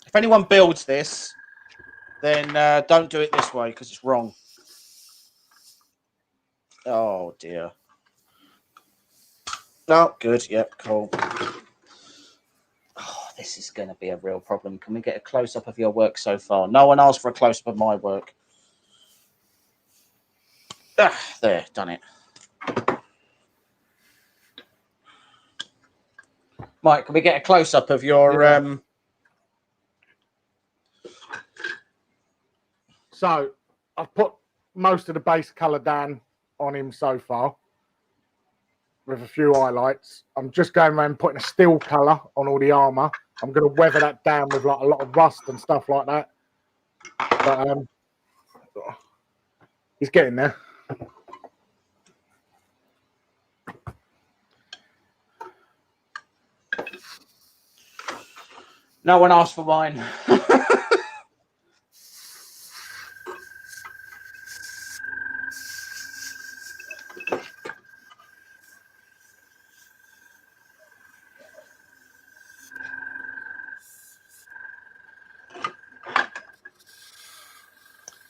If anyone builds this, then don't do it this way because it's wrong. Oh, dear. Oh, good. Yep, cool. Oh, this is going to be a real problem. Can we get a close-up of your work so far? No one asked for a close-up of my work. There, done it. Mike, can we get a close-up of your... Yeah. So, I've put most of the base colour down on him so far, with a few highlights. I'm just going around putting a steel colour on all the armour. I'm going to weather that down with like a lot of rust and stuff like that. But he's getting there. No one asked for mine.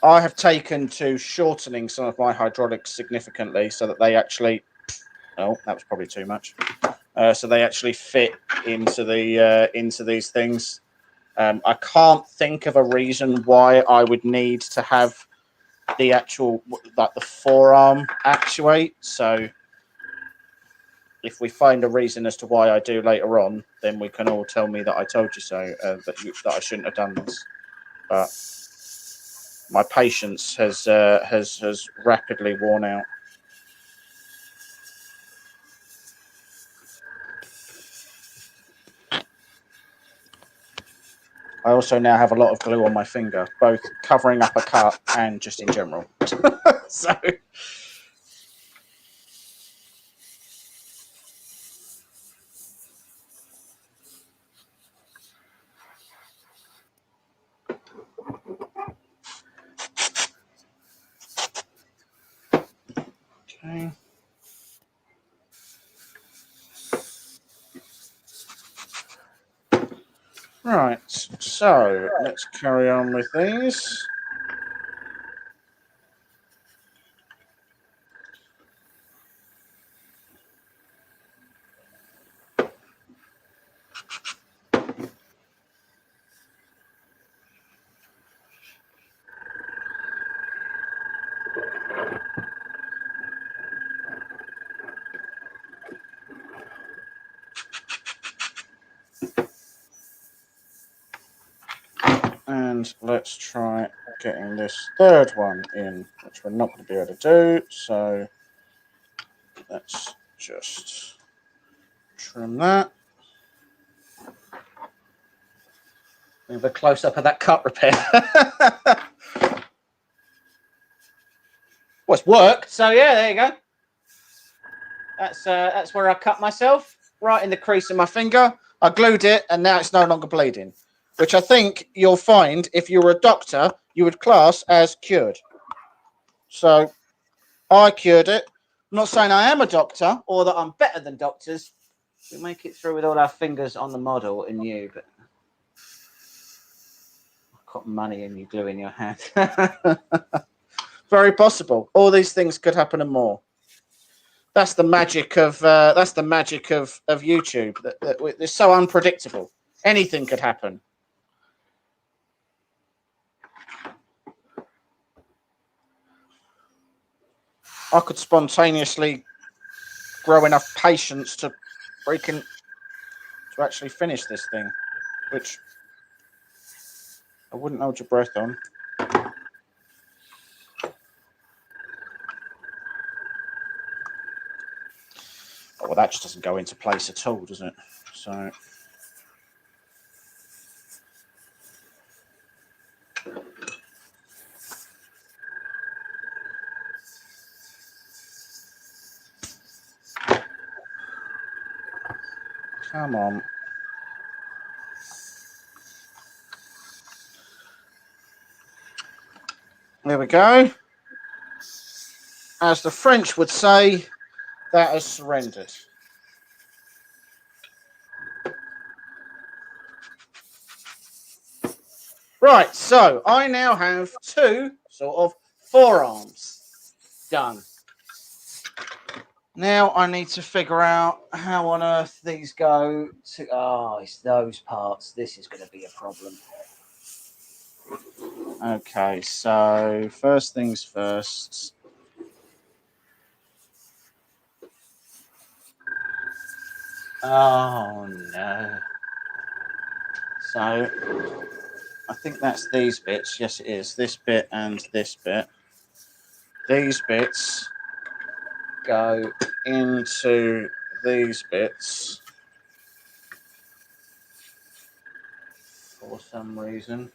I have taken to shortening some of my hydraulics significantly so that they actually... Oh, that was probably too much. So they actually fit into these things. I can't think of a reason why I would need to have the actual, like the forearm actuate. So if we find a reason as to why I do later on, then we can all tell me that I told you so, that I shouldn't have done this. But my patience has rapidly worn out. I also now have a lot of glue on my finger, both covering up a cut and just in general. So Okay. Right, so let's carry on with these. And let's try getting this third one in, which we're not going to be able to do. So let's just trim that. We have a close up of that cut repair. Well, it's worked. So yeah, there you go. That's where I cut myself, right in the crease of my finger. I glued it, and now it's no longer bleeding, which I think you'll find if you were a doctor, you would class as cured. So I cured it. I'm not saying I am a doctor or that I'm better than doctors. We make it through with all our fingers on the model and you, but I've got money and you glue in your hand. Very possible. All these things could happen and more. That's the magic of YouTube. It's so unpredictable. Anything could happen. I could spontaneously grow enough patience to actually finish this thing, which I wouldn't hold your breath on. Oh, well, that just doesn't go into place at all, does it? So. Come on. There we go. As the French would say, that has surrendered. Right, so I now have two sort of forearms done. Now I need to figure out how on earth these go to... Oh, it's those parts. This is going to be a problem. Okay, so first things first. Oh, no. So I think that's these bits. Yes, it is. This bit and this bit. These bits go into these bits for some reason.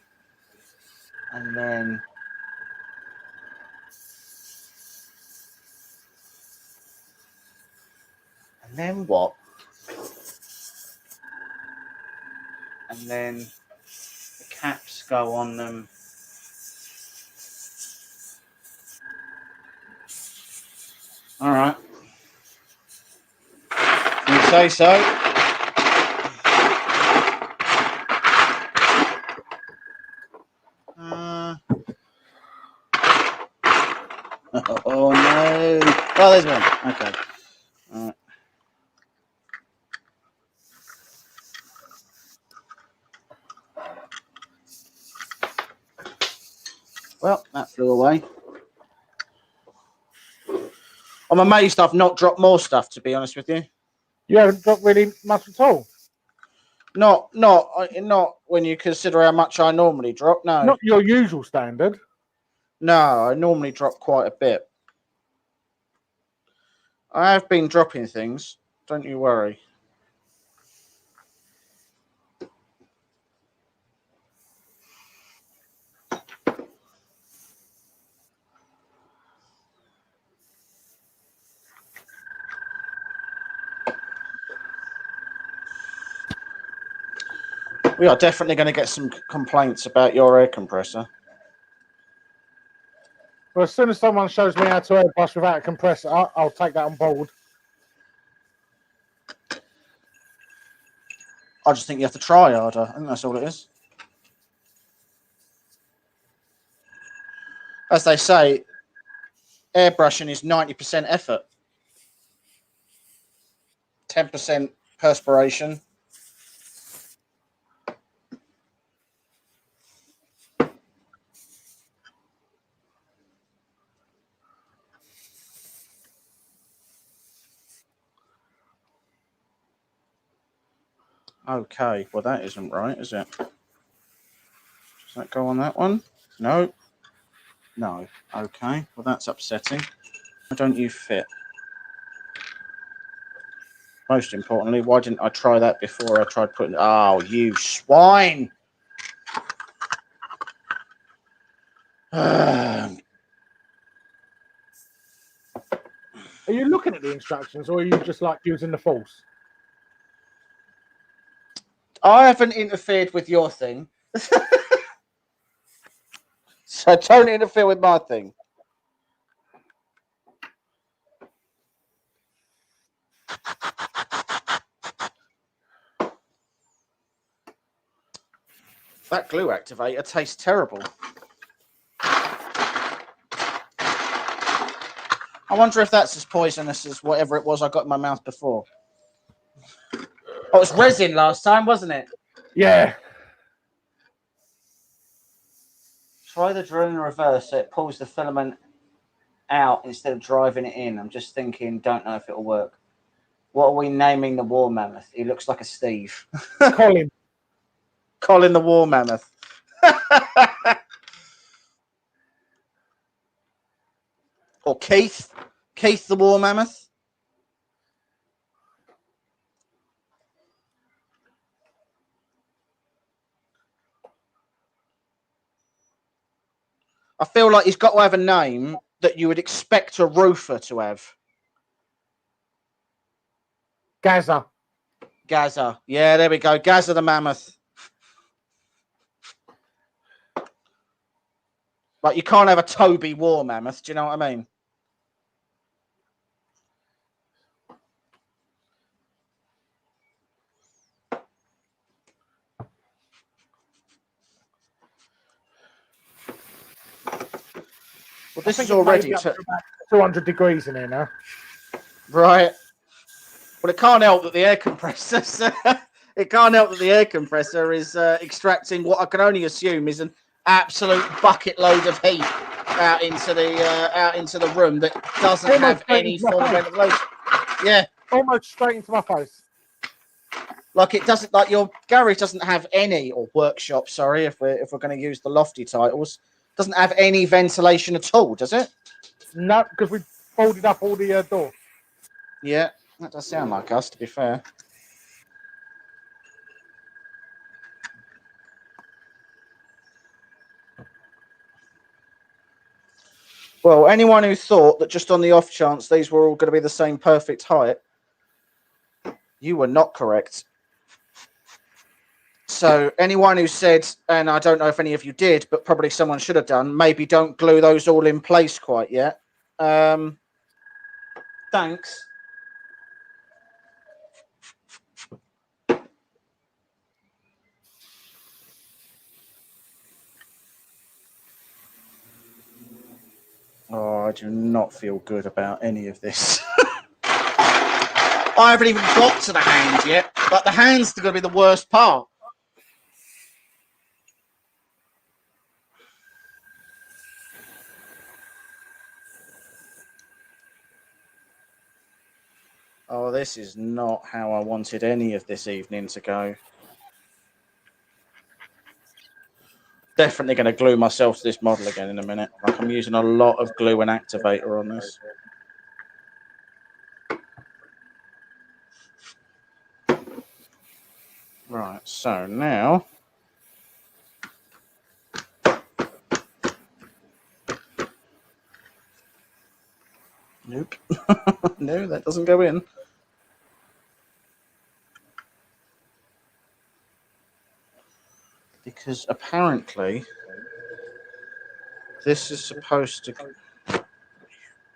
And then what? And then the caps go on them. All right. You say so. Oh no! Oh, there's one. Okay. All right. Well, that flew away. I'm amazed I've not dropped more stuff, to be honest with you. You haven't dropped really much at all. Not when you consider how much I normally drop. No. Not your usual standard. No, I normally drop quite a bit. I have been dropping things. Don't you worry. We are definitely going to get some complaints about your air compressor. Well, as soon as someone shows me how to airbrush without a compressor, I'll take that on board. I just think you have to try harder. I think that's all it is. As they say, airbrushing is 90% effort, 10% perspiration. Okay, well that isn't right, is it? Does that go on that one? No. No. Okay, well that's upsetting. Why don't you fit? Most importantly, why didn't I try that before I tried putting... Oh, you swine! Are you looking at the instructions, or are you just like using the force? I haven't interfered with your thing. So don't interfere with my thing. That glue activator tastes terrible. I wonder if that's as poisonous as whatever it was I got in my mouth before. Oh, it was resin last time, wasn't it? Yeah. Try the drill in reverse so it pulls the filament out instead of driving it in. I'm just thinking, don't know if it'll work. What are we naming the war mammoth? He looks like a Steve. Colin. Colin the war mammoth. Or Keith. Keith the war mammoth. I feel like he's got to have a name that you would expect a roofer to have. Gaza. Gaza. Yeah, there we go. Gaza the mammoth. Like, you can't have a Toby war mammoth. Do you know what I mean? Well, this is already 200 degrees in here now. Right. Well, it can't help that the air compressor. It can't help that the air compressor is extracting what I can only assume is an absolute bucket load of heat out into the room that doesn't have any form of ventilation. Yeah, almost straight into my face. Like it doesn't, like your garage doesn't have any, or workshop, sorry, if we're going to use the lofty titles, doesn't have any ventilation at all, does it? No, because we folded up all the door. Yeah, that does sound like us, to be fair. Well, anyone who thought that just on the off chance these were all going to be the same perfect height, you were not correct. So anyone who said, and I don't know if any of you did, but probably someone should have done, maybe don't glue those all in place quite yet. Thanks. Oh, I do not feel good about any of this. I haven't even got to the hand yet, but the hand's going to be the worst part. Oh, this is not how I wanted any of this evening to go. Definitely going to glue myself to this model again in a minute. Like, I'm using a lot of glue and activator on this. Right, so now... Nope. No, that doesn't go in. Because apparently this is supposed to...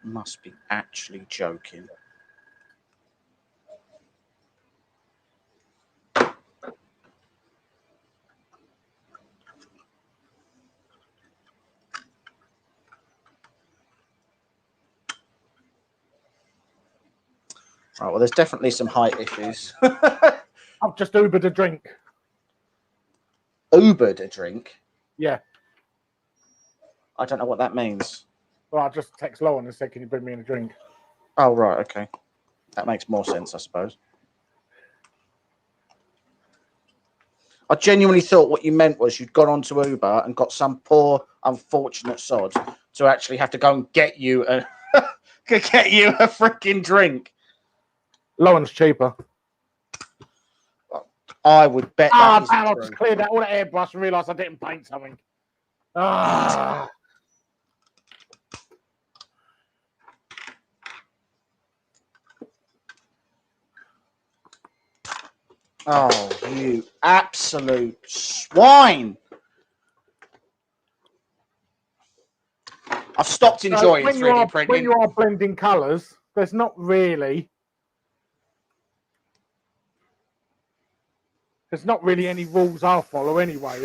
Must be actually joking. Right, well, there's definitely some height issues. I've just Ubered a drink. Ubered a drink? Yeah. I don't know what that means. Well, I just text Lauren and said, can you bring me in a drink? Oh, right, okay. That makes more sense, I suppose. I genuinely thought what you meant was you'd gone onto Uber and got some poor, unfortunate sod to actually have to go and get you a freaking drink. Lauren's cheaper. I would bet that is damn, I true. just cleared out all the airbrush and realised I didn't paint something. Ah. Oh, you absolute swine. I've stopped enjoying 3D printing. When you are blending colours, there's not really any rules I'll follow anyway.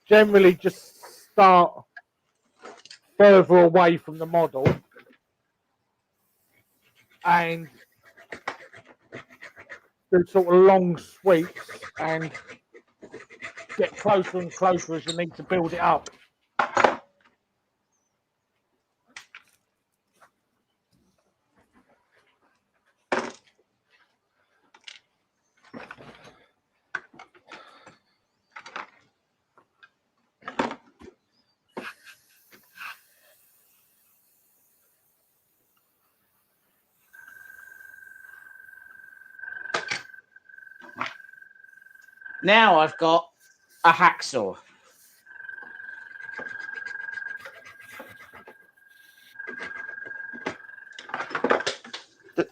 Generally just start further away from the model and do sort of long sweeps and get closer and closer as you need to build it up. Now I've got a hacksaw.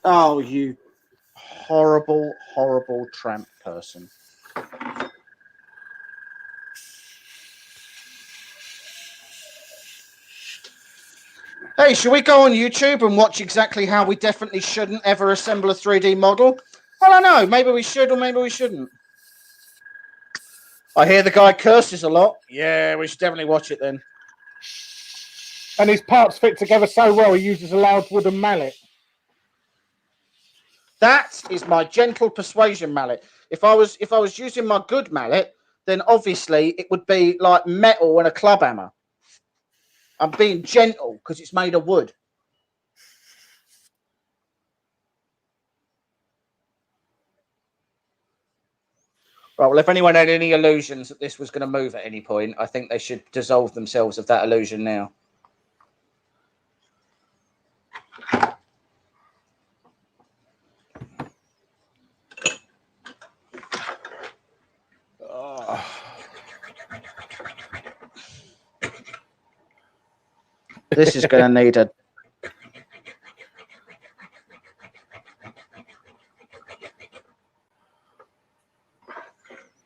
Oh, you horrible, horrible tramp person. Hey, should we go on YouTube and watch exactly how we definitely shouldn't ever assemble a 3D model? I don't know. Maybe we should or maybe we shouldn't. I hear the guy curses a lot. Yeah, we should definitely watch it then. And his parts fit together so well, he uses a loud wooden mallet. That is my gentle persuasion mallet. If I was using my good mallet, then obviously it would be like metal and a club hammer. I'm being gentle because it's made of wood. Right, well, if anyone had any illusions that this was going to move at any point, I think they should dissolve themselves of that illusion now. Oh. This is going to need a...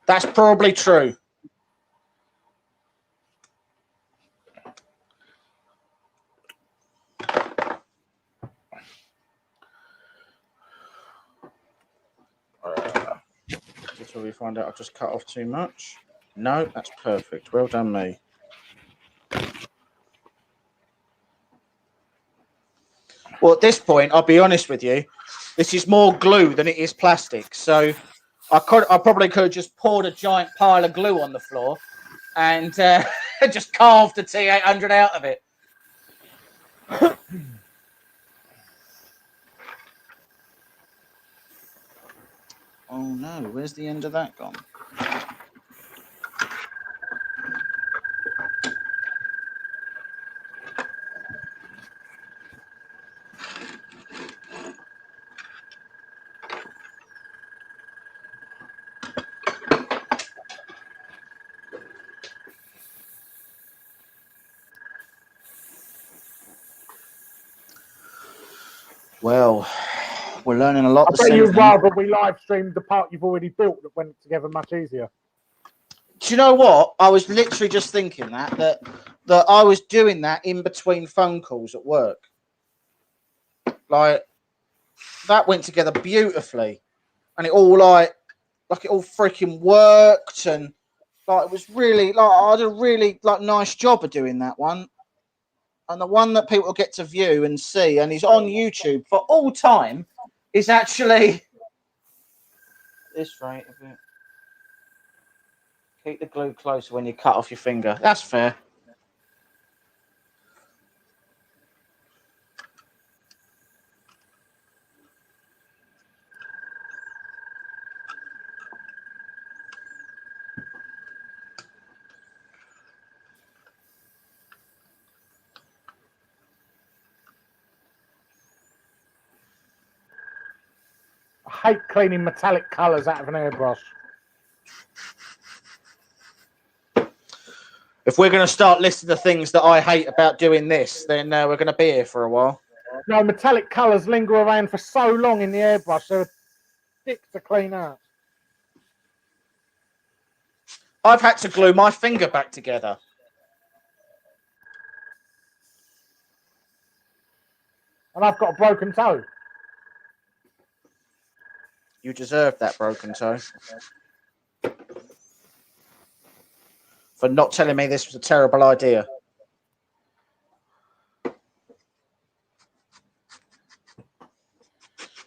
That's probably true. Until we find out I've just cut off too much. No, that's perfect. Well done, me. Well, at this point, I'll be honest with you, this is more glue than it is plastic. So I probably could have just poured a giant pile of glue on the floor and just carved the T800 out of it. Oh no, where's the end of that gone? Well, we're learning a lot. I bet you'd rather we live streamed the part you've already built that went together much easier. Do you know what? I was literally just thinking that I was doing that in between phone calls at work. Like, that went together beautifully. And it all like it all freaking worked, and like it was really like I did a really like nice job of doing that one. And the one that people get to view and see and is on YouTube for all time is actually this right a bit. Keep the glue closer when you cut off your finger. That's fair. I hate cleaning metallic colours out of an airbrush. If we're going to start listing the things that I hate about doing this, then we're going to be here for a while. No, metallic colours linger around for so long in the airbrush, they're thick to clean out. I've had to glue my finger back together. And I've got a broken toe. You deserve that broken toe. For not telling me this was a terrible idea.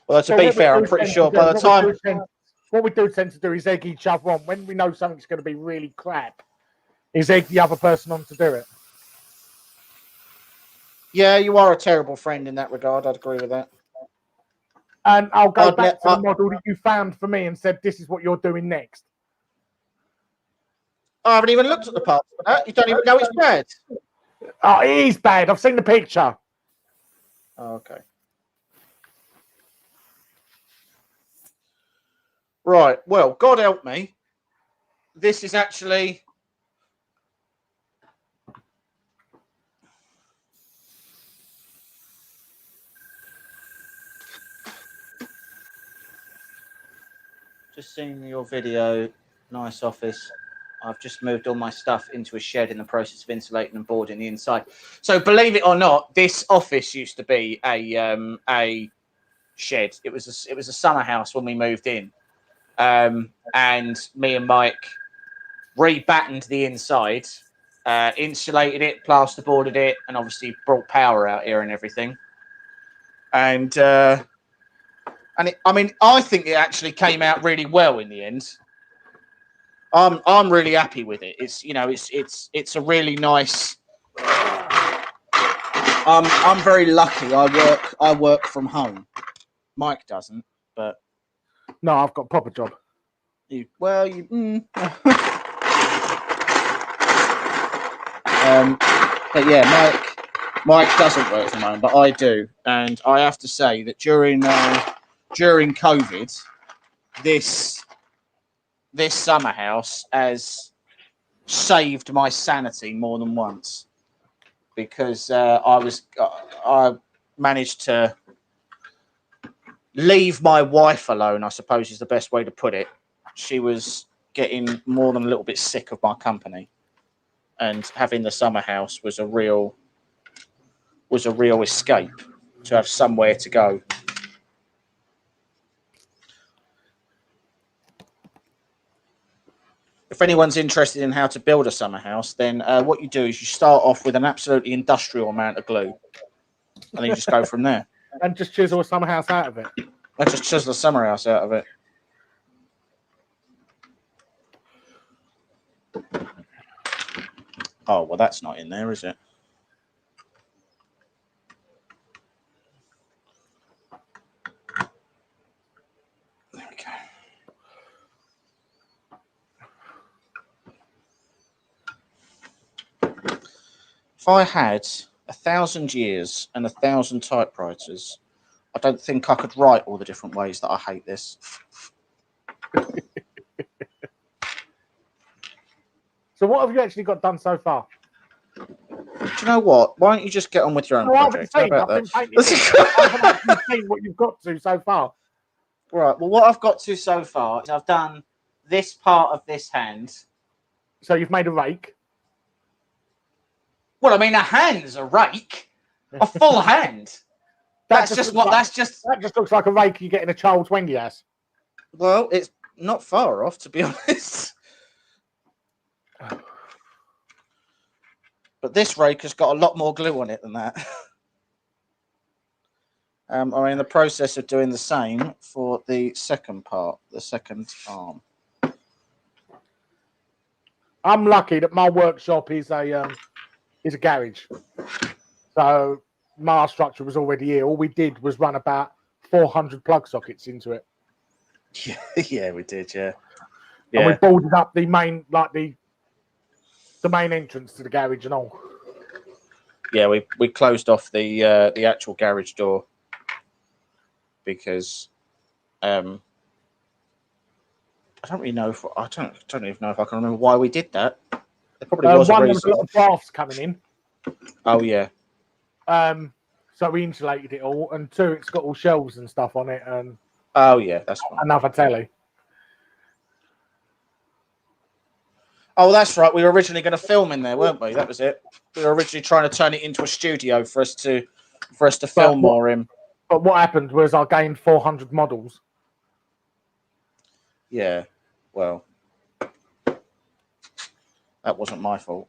Well, to be fair, I'm pretty sure by the time... What we do tend to do is egg each other on. When we know something's going to be really crap, is egg the other person on to do it. Yeah, you are a terrible friend in that regard. I'd agree with that. And I'll go back to the model that you found for me and said, this is what you're doing next. I haven't even looked at the parts for that. You don't even know it's bad. Oh, it is bad. I've seen the picture. Oh, okay. Right. Well, God help me. This is actually... Just seeing your video. Nice office. I've just moved all my stuff into a shed in the process of insulating and boarding the inside. So believe it or not, this office used to be a shed. It was a summer house when we moved in. And me and Mike rebattened the inside, insulated it, plasterboarded it, and obviously brought power out here and everything. And I think it actually came out really well in the end. I'm really happy with it. It's it's a really nice. I'm very lucky. I work from home. Mike doesn't, but no, I've got a proper job. But yeah, Mike doesn't work from home, but I do, and I have to say that during COVID, this summer house has saved my sanity more than once, because I managed to leave my wife alone, I suppose is the best way to put it. She was getting more than a little bit sick of my company, and having the summer house was a real escape, to have somewhere to go. If anyone's interested in how to build a summer house, then what you do is you start off with an absolutely industrial amount of glue, and then you just go from there. And just chisel a summer house out of it. And just chisel a summer house out of it. Oh, well, that's not in there, is it? There we go. If I had 1,000 years and 1,000 typewriters, I don't think I could write all the different ways that I hate this. So what have you actually got done so far? Do you know what? Why don't you just get on with your own project? How about that? I haven't actually seen what you've got to so far. Right. Well, what I've got to so far is I've done this part of this hand, So you've made a rake. Well, I mean, a hand's a rake, a full hand. That just looks like a rake you get in a child's Wendy house. Well, it's not far off, to be honest. But this rake has got a lot more glue on it than that. I'm in the process of doing the same for the second part, the second arm. I'm lucky that my workshop is a garage, so my structure was already here. All we did was run about 400 plug sockets into it. Yeah, we did. Yeah, and we boarded up the main, the main entrance to the garage and all. Yeah, we closed off the actual garage door because I don't really know if I don't even know if I can remember why we did that. There probably was a reason. There was a lot of drafts coming in. Oh yeah. So we insulated it all, and two, it's got all shelves and stuff on it, and oh yeah, that's fine. Another telly. Oh, that's right. We were originally going to film in there, weren't we? That was it. We were originally trying to turn it into a studio for us to film more in. But what happened was I gained 400 models. Yeah, well, that wasn't my fault.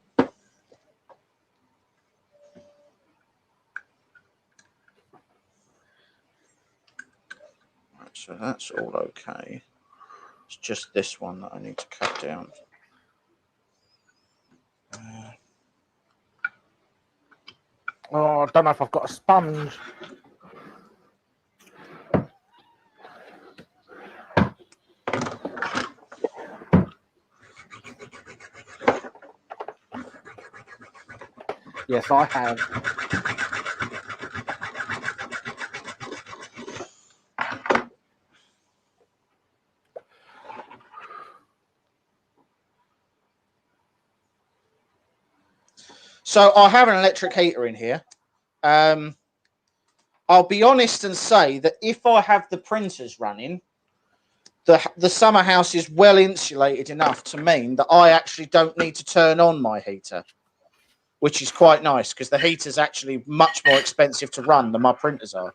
Right, so that's all okay. It's just this one that I need to cut down. Oh, I don't know if I've got a sponge. Yes, I have. So I have an electric heater in here. I'll be honest and say that if I have the printers running, the summer house is well insulated enough to mean that I actually don't need to turn on my heater, which is quite nice because the heater's actually much more expensive to run than my printers are.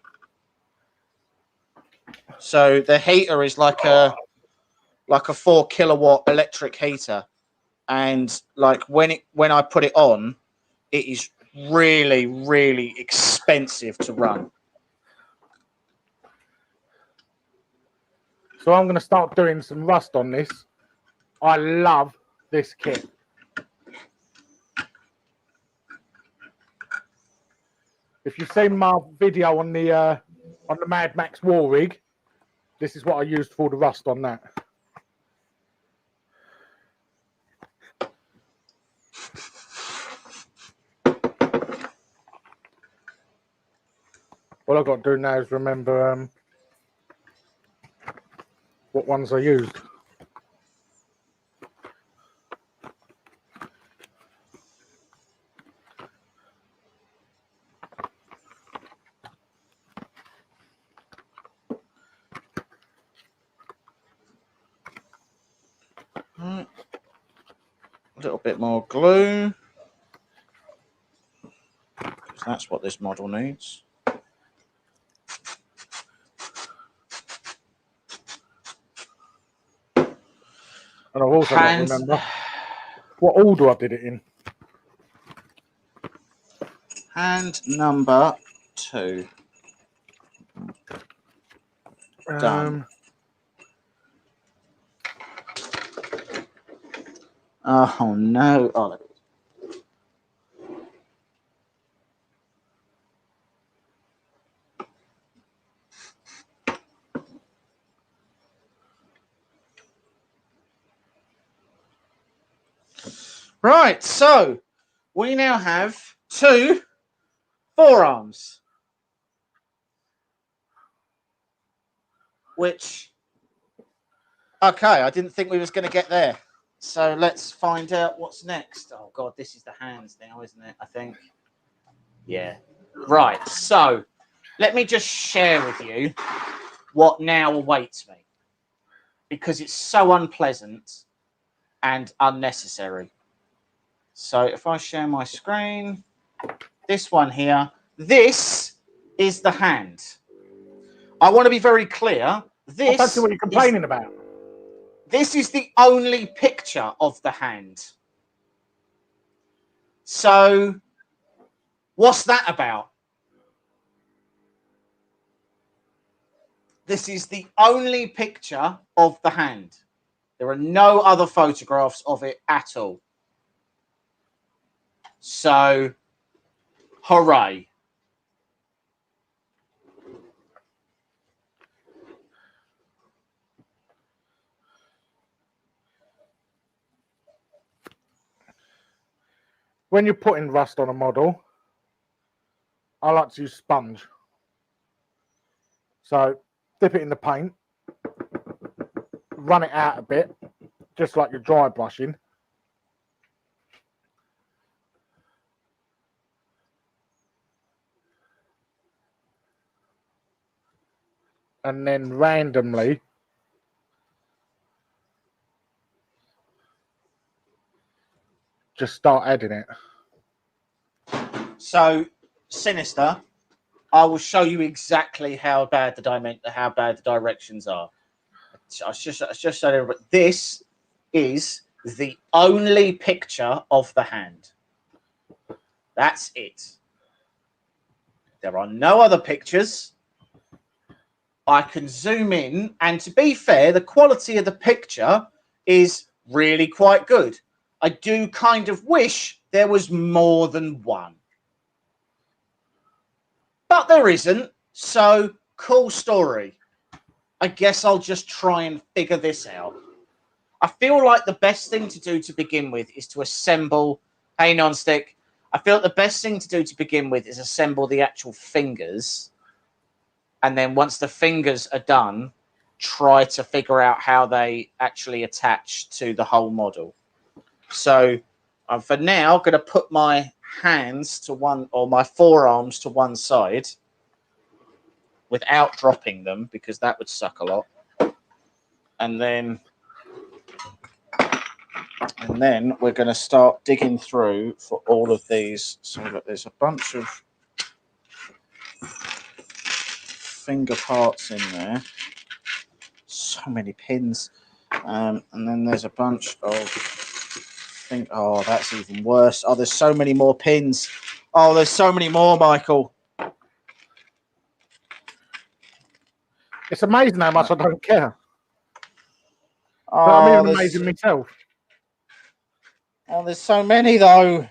So the heater is like a 4 kilowatt electric heater, and like when I put it on, it is really, really expensive to run. So I'm going to start doing some rust on this. I love this kit. If you've seen my video on the Mad Max War Rig, this is what I used for the rust on that. All I've got to do now is remember what ones I used. Right. A little bit more glue, because that's what this model needs. And I've also got to remember what order I did it in. Hand number 2. Done. Oh no! Oh, look. Right, so we now have 2 forearms, which, okay, I didn't think we was going to get there. So let's find out what's next. Oh God, this is the hands now, isn't it? I think. Yeah. Right, so let me just share with you what now awaits me, because it's so unpleasant and unnecessary. So if I share my screen, this one here, this is the hand. I want to be very clear. I don't see what you're complaining about. This is the only picture of the hand. So what's that about? This is the only picture of the hand. There are no other photographs of it at all. So, hooray. When you're putting rust on a model, I like to use sponge. So dip it in the paint, run it out a bit, just like you're dry brushing. And then randomly just start adding it. So, Sinister, I will show you exactly how bad the directions are. I just showed everybody. This is the only picture of the hand. That's it. There are no other pictures. I can zoom in, and to be fair, the quality of the picture is really quite good. I do kind of wish there was more than one. But there isn't, so cool story. I guess I'll just try and figure this out. I feel like the best thing to do to begin with is to assemble... Hey, Nonstick. I feel like the best thing to do to begin with is assemble the actual fingers. And then once the fingers are done, try to figure out how they actually attach to the whole model. So I'm for now going to put my hands to one, or my forearms to one side without dropping them, because that would suck a lot. And then we're going to start digging through for all of these. So there's a bunch of finger parts in there. So many pins. And then there's a bunch of oh, that's even worse. Oh, there's so many more pins. Oh, there's so many more, Michael. It's amazing how much I don't care. Oh, But I'm even amazing myself. Oh, there's so many, though.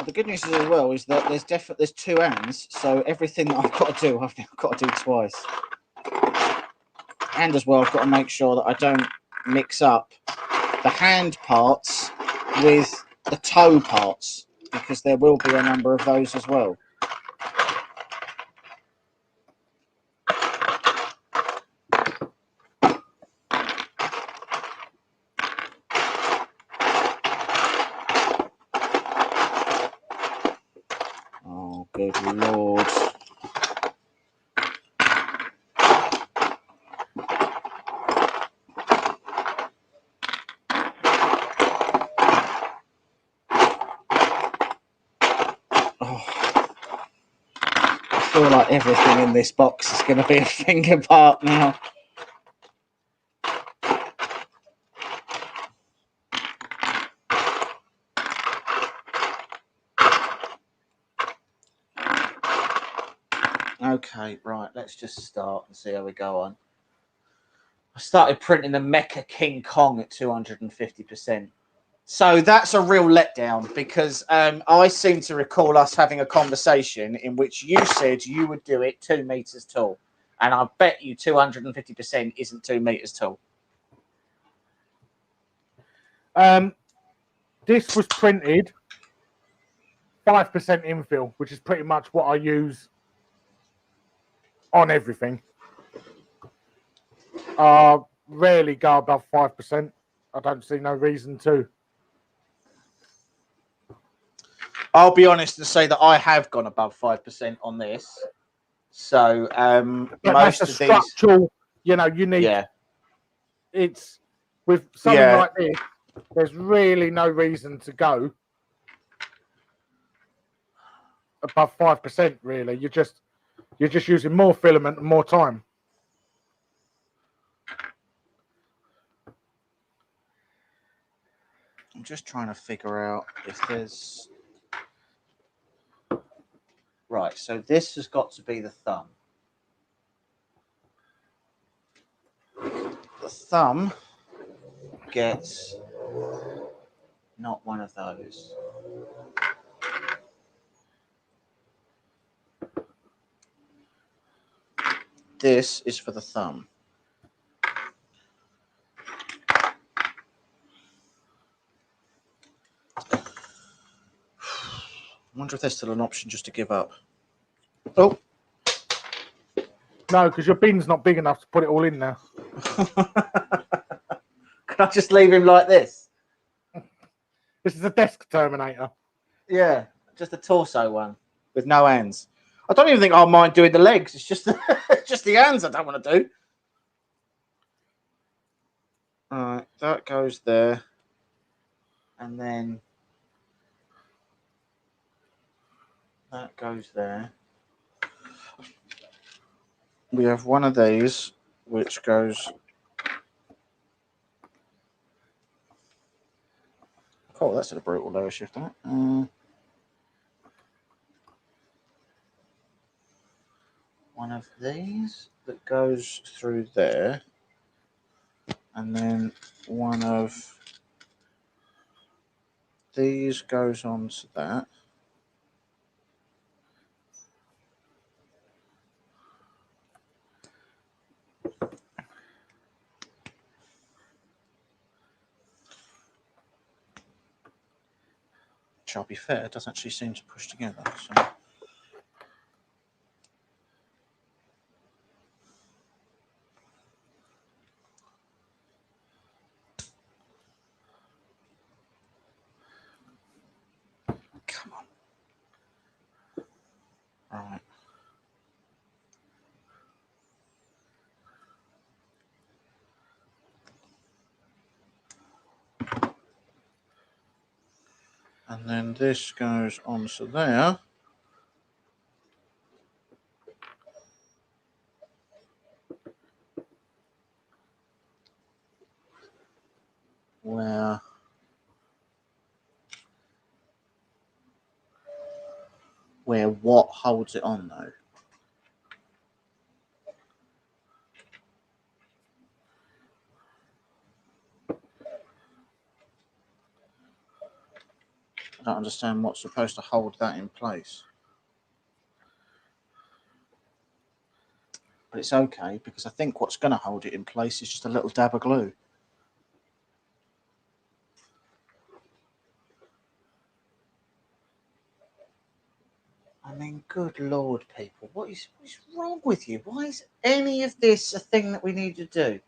The good news is as well is that there's two hands, so everything that I've got to do, I've now got to do twice. And as well, I've got to make sure that I don't mix up the hand parts with the toe parts, because there will be a number of those as well. Oh, good Lord. I feel like everything in this box is going to be a finger part now. Okay, right, let's just start and see how we go on. I started printing the Mecha King Kong at 250%. So that's a real letdown, because I seem to recall us having a conversation in which you said you would do it 2 meters tall. And I bet you 250% isn't 2 meters tall. This was printed 5% infill, which is pretty much what I use on everything. Rarely go above 5%. I don't see no reason to. I'll be honest and say that I have gone above 5% on this. So But most that's a of these, structural, you know, you need. yeah, It's with something Yeah. like this. There's really no reason to go above 5%. Really, you're just using more filament and more time. I'm just trying to figure out if there's right. So this has got to be the thumb. The thumb gets not one of those. This is for the thumb. I wonder if there's still an option just to give up. Oh. No, because your bin's not big enough to put it all in there. Can I just leave him like this? This is a desk Terminator. Yeah, just a torso one with no hands. I don't even think I'll mind doing the legs. It's just just the hands I don't want to do. All right, that goes there. And then that goes there. We have one of these, which goes... Oh, that's a brutal lower shift, that. One of these that goes through there. And then one of these goes on to that. Which, I'll be fair, doesn't actually seem to push together. So. Come on. Right. And then this goes onto there. Where what holds it on though? I don't understand what's supposed to hold that in place. But it's okay, because I think what's going to hold it in place is just a little dab of glue. I mean, good Lord, people, what is wrong with you? Why is any of this a thing that we need to do?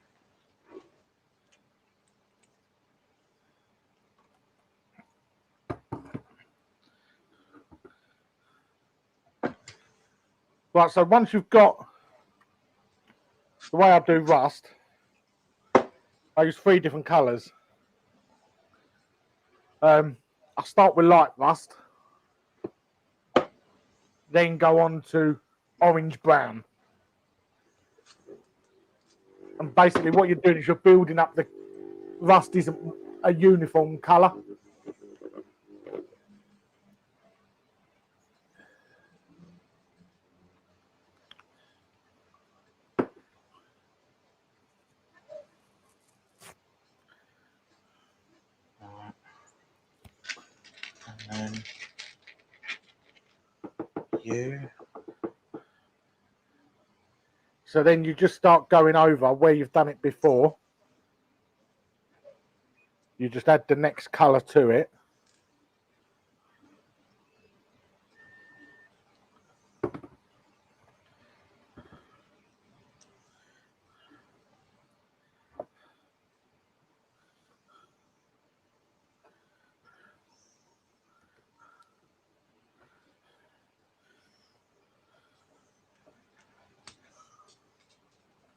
Right, so once you've got the way I do rust, I use 3 different colours. I start with light rust, then go on to orange brown. And basically what you're doing is you're building up the rust isn't a uniform colour. And then you. So then you just start going over where you've done it before. You just add the next colour to it.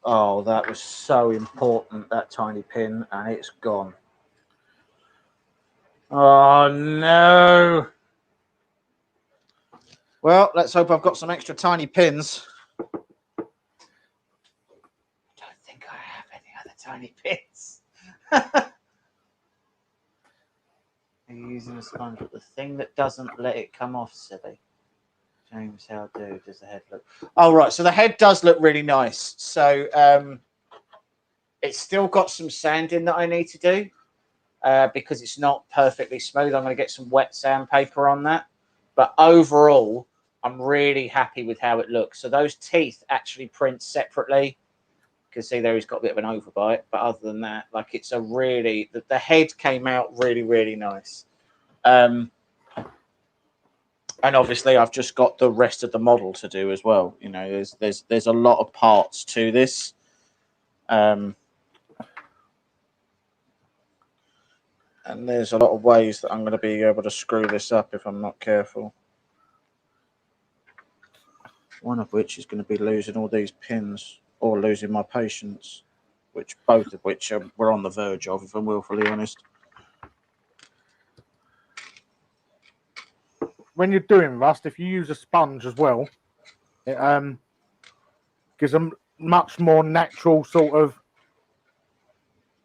Oh, that was so important, that tiny pin, and it's gone. Oh, no. Well, let's hope I've got some extra tiny pins. I don't think I have any other tiny pins. Are you using a sponge? But the thing that doesn't let it come off, silly. James, how does the head look? Oh, right. So the head does look really nice. So it's still got some sanding that I need to do because it's not perfectly smooth. I'm going to get some wet sandpaper on that. But overall, I'm really happy with how it looks. So those teeth actually print separately. You can see there he's got a bit of an overbite. But other than that, like it's a really... The head came out really, really nice. And obviously, I've just got the rest of the model to do as well. You know, there's a lot of parts to this. And there's a lot of ways that I'm going to be able to screw this up if I'm not careful. One of which is going to be losing all these pins or losing my patience, both of which we're on the verge of, if I'm willfully honest. When you're doing rust, if you use a sponge as well, it gives a much more natural sort of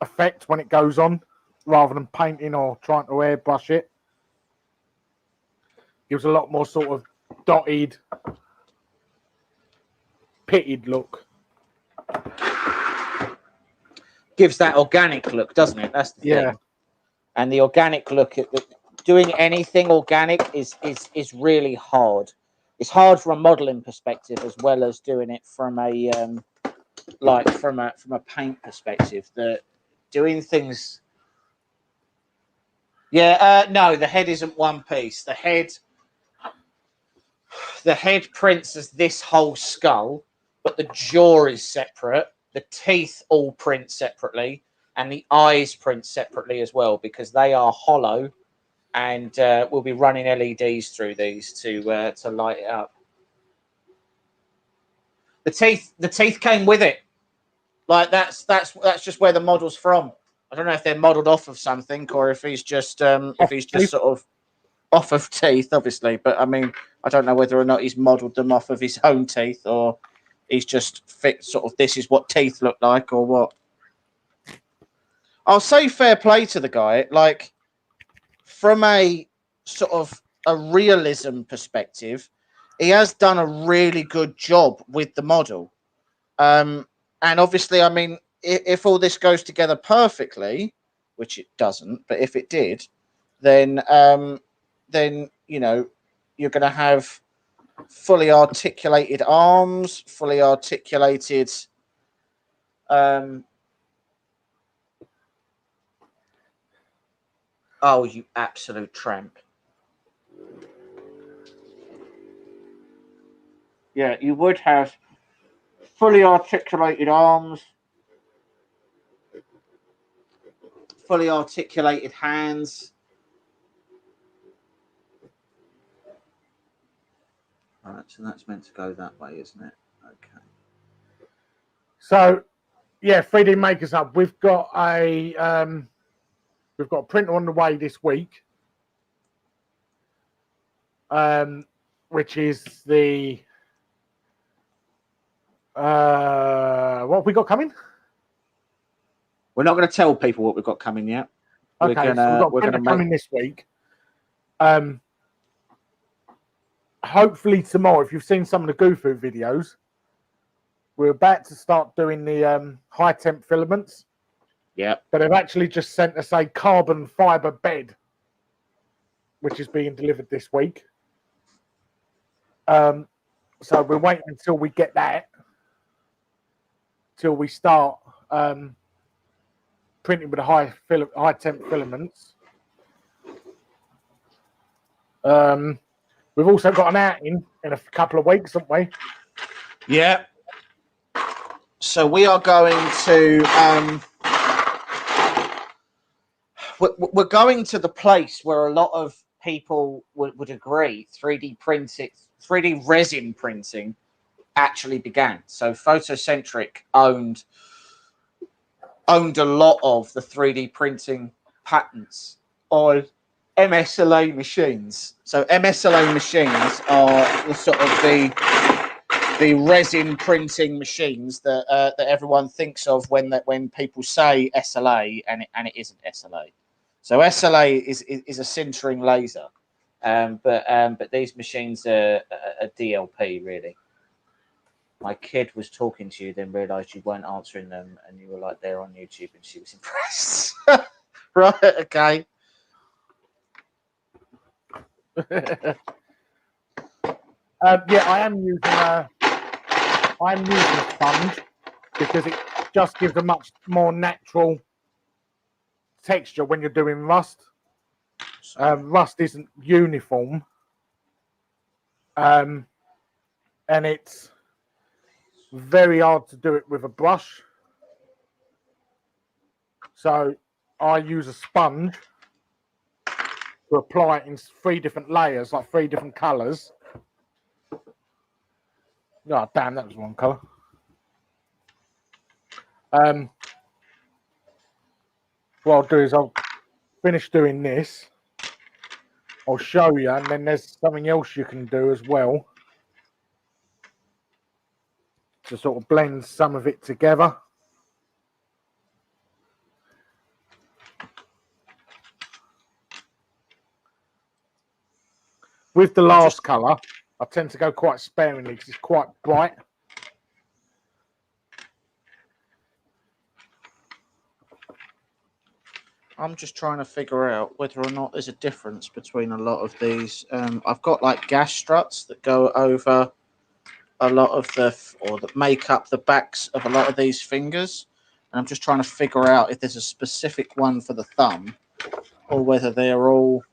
effect when it goes on, rather than painting or trying to airbrush it. Gives a lot more sort of dotted, pitted look. Gives that organic look, doesn't it? That's the thing. And the organic look at doing anything organic is really hard. It's hard from a modeling perspective as well as doing it from a from a paint perspective. That doing things. Yeah, no, the head isn't one piece. The head prints as this whole skull, but the jaw is separate. The teeth all print separately, and the eyes print separately as well because they are hollow. And we'll be running LEDs through these to light it up. The teeth came with it. Like that's just where the model's from. I don't know if they're modelled off of something or if he's just sort of off of teeth, obviously. But I mean, I don't know whether or not he's modelled them off of his own teeth or he's just fit sort of this is what teeth look like or what. I'll say fair play to the guy. Like, from a sort of a realism perspective, he has done a really good job with the model. And obviously, I mean, if all this goes together perfectly, which it doesn't, but if it did, then you know, you're going to have fully articulated arms, fully articulated oh, you absolute tramp. Yeah, you would have fully articulated arms, fully articulated hands. All right, so that's meant to go that way, isn't it? Okay. So, yeah, 3D Makers Up. We've got a printer on the way this week, which is the what have we got coming? We're not going to tell people what we've got coming yet. Okay, so we've got a printer coming this week. Hopefully tomorrow, if you've seen some of the GooFu videos, we're about to start doing the high temp filaments. Yeah. But they've actually just sent us a carbon fiber bed, which is being delivered this week. So we're waiting until we get that, till we start printing with the high temp filaments. We've also got an outing in a couple of weeks, haven't we? Yeah. So we are going to we're going to the place where a lot of people would agree 3D resin printing actually began. So Photocentric owned a lot of the 3D printing patents on MSLA machines. So MSLA machines are the sort of the resin printing machines that that everyone thinks of when people say SLA, and it isn't SLA. So SLA is a sintering laser, but these machines are DLP really. My kid was talking to you, then realised you weren't answering them, and you were like, "They're on YouTube," and she was impressed. Right? Okay. Yeah, I'm using a sponge because it just gives a much more natural texture when you're doing rust. Rust isn't uniform, and it's very hard to do it with a brush. So I use a sponge to apply it in 3 different layers, like 3 different colours. Oh, damn, that was one colour. What I'll do is I'll finish doing this. I'll show you, and then there's something else you can do as well to sort of blend some of it together. With the last colour, I tend to go quite sparingly because it's quite bright. I'm just trying to figure out whether or not there's a difference between a lot of these. I've got like gas struts that go over a lot of that make up the backs of a lot of these fingers. And I'm just trying to figure out if there's a specific one for the thumb or whether they're all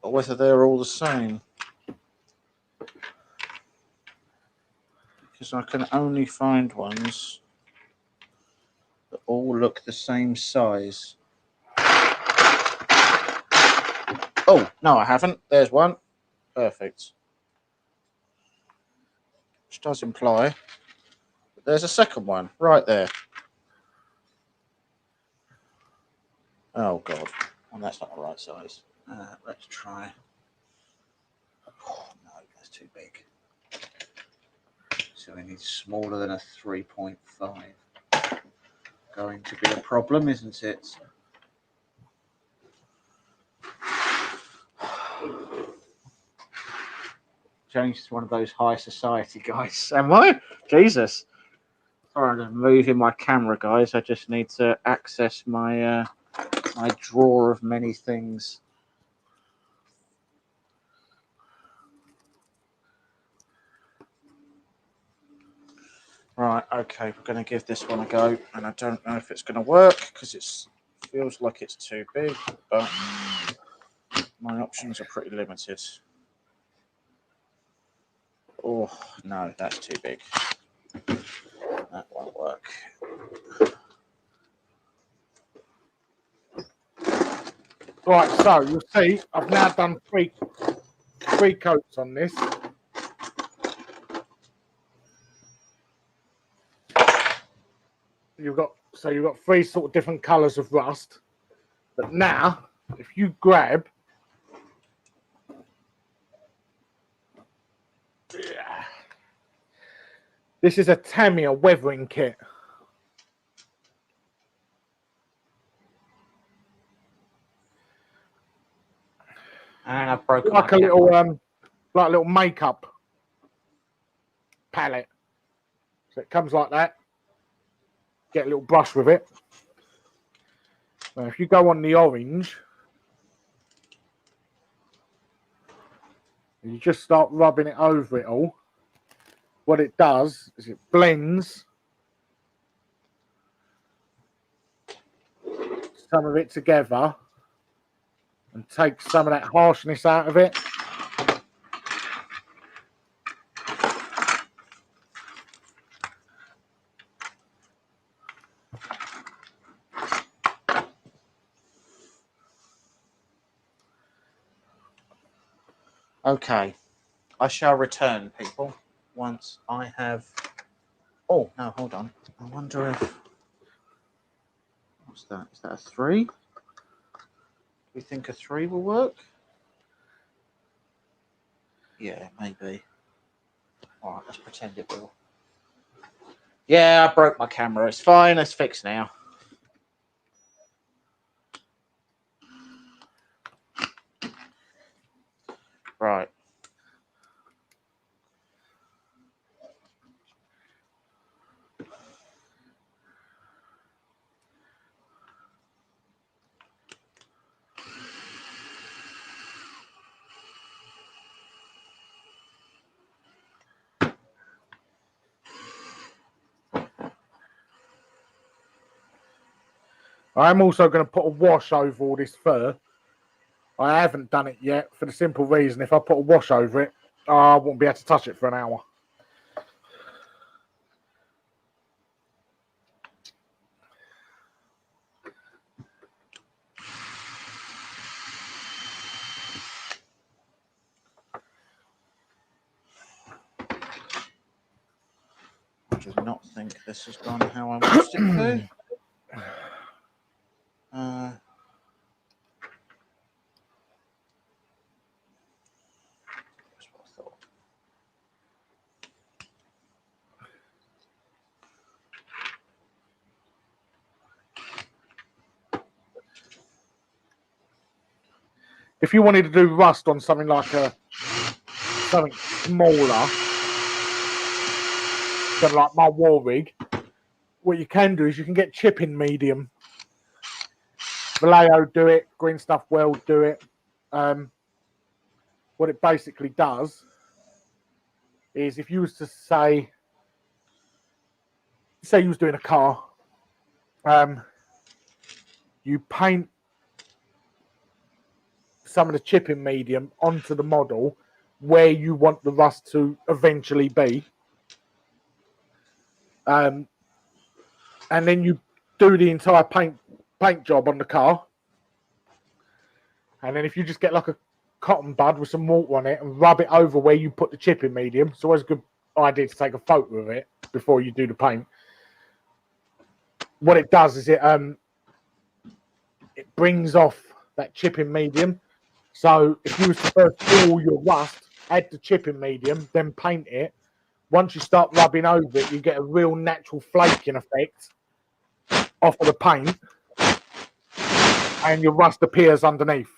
the same. Because I can only find ones that all look the same size. Oh, no, I haven't. There's one. Perfect. Which does imply that there's a second one right there. Oh, God. Well, that's not the right size. Let's try. Oh, no, that's too big. So we need smaller than a 3.5. Going to be a problem, isn't it? James is one of those high society guys. Am I? Jesus. Sorry, I'm moving my camera, guys. I just need to access my my drawer of many things. Right, okay, we're going to give this one a go, and I don't know if it's going to work because it feels like it's too big, but my options are pretty limited. Oh, no, that's too big. That won't work. Right, so you'll see I've now done three coats on this. You've got 3 sort of different colours of rust. But now, if you grab this is a Tamiya weathering kit. And I've broken like a little makeup palette. So it comes like that. Get a little brush with it. Now, if you go on the orange, and you just start rubbing it over it all, what it does is it blends some of it together and takes some of that harshness out of it. Okay. I shall return, people, once I have... Oh, no, hold on. I wonder if... What's that? Is that a 3? Do we think a 3 will work? Yeah, maybe. Alright, let's pretend it will. Yeah, I broke my camera. It's fine. It's fixed now. Right. I'm also going to put a wash over all this fur. I haven't done it yet for the simple reason if I put a wash over it, I won't be able to touch it for an hour. I do not think this has gone how I wanted it to. That's what I thought. If you wanted to do rust on something like something smaller than like my war rig, what you can do is you can get chipping medium. Vallejo do it, Green Stuff World do it. What it basically does is if you was to say you was doing a car, you paint some of the chipping medium onto the model where you want the rust to eventually be. And then you do the entire paint job on the car. And then if you just get like a cotton bud with some water on it and rub it over where you put the chipping medium, it's always a good idea to take a photo of it before you do the paint. What it does is it brings off that chipping medium. So if you was to first do all your rust, add the chipping medium, then paint it, once you start rubbing over it, you get a real natural flaking effect off of the paint and your rust appears underneath.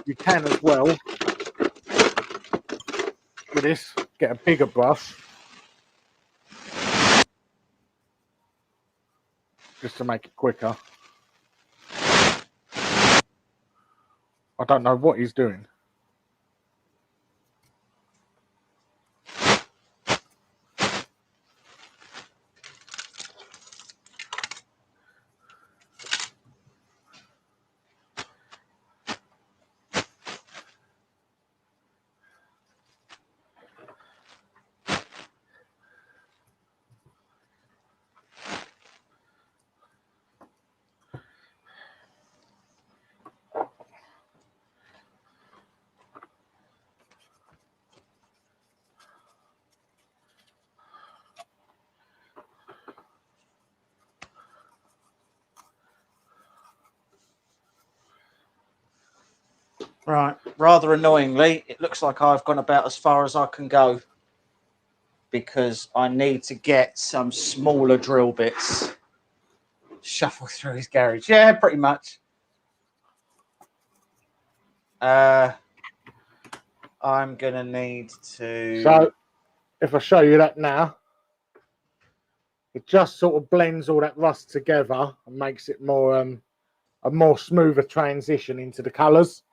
You can as well, with this, get a bigger brush just to make it quicker. I don't know what he's doing. Right, rather annoyingly, it looks like I've gone about as far as I can go because I need to get some smaller drill bits. Shuffle through his garage. Yeah, pretty much. I'm going to need to... So, if I show you that now, it just sort of blends all that rust together and makes it more a more smoother transition into the colours.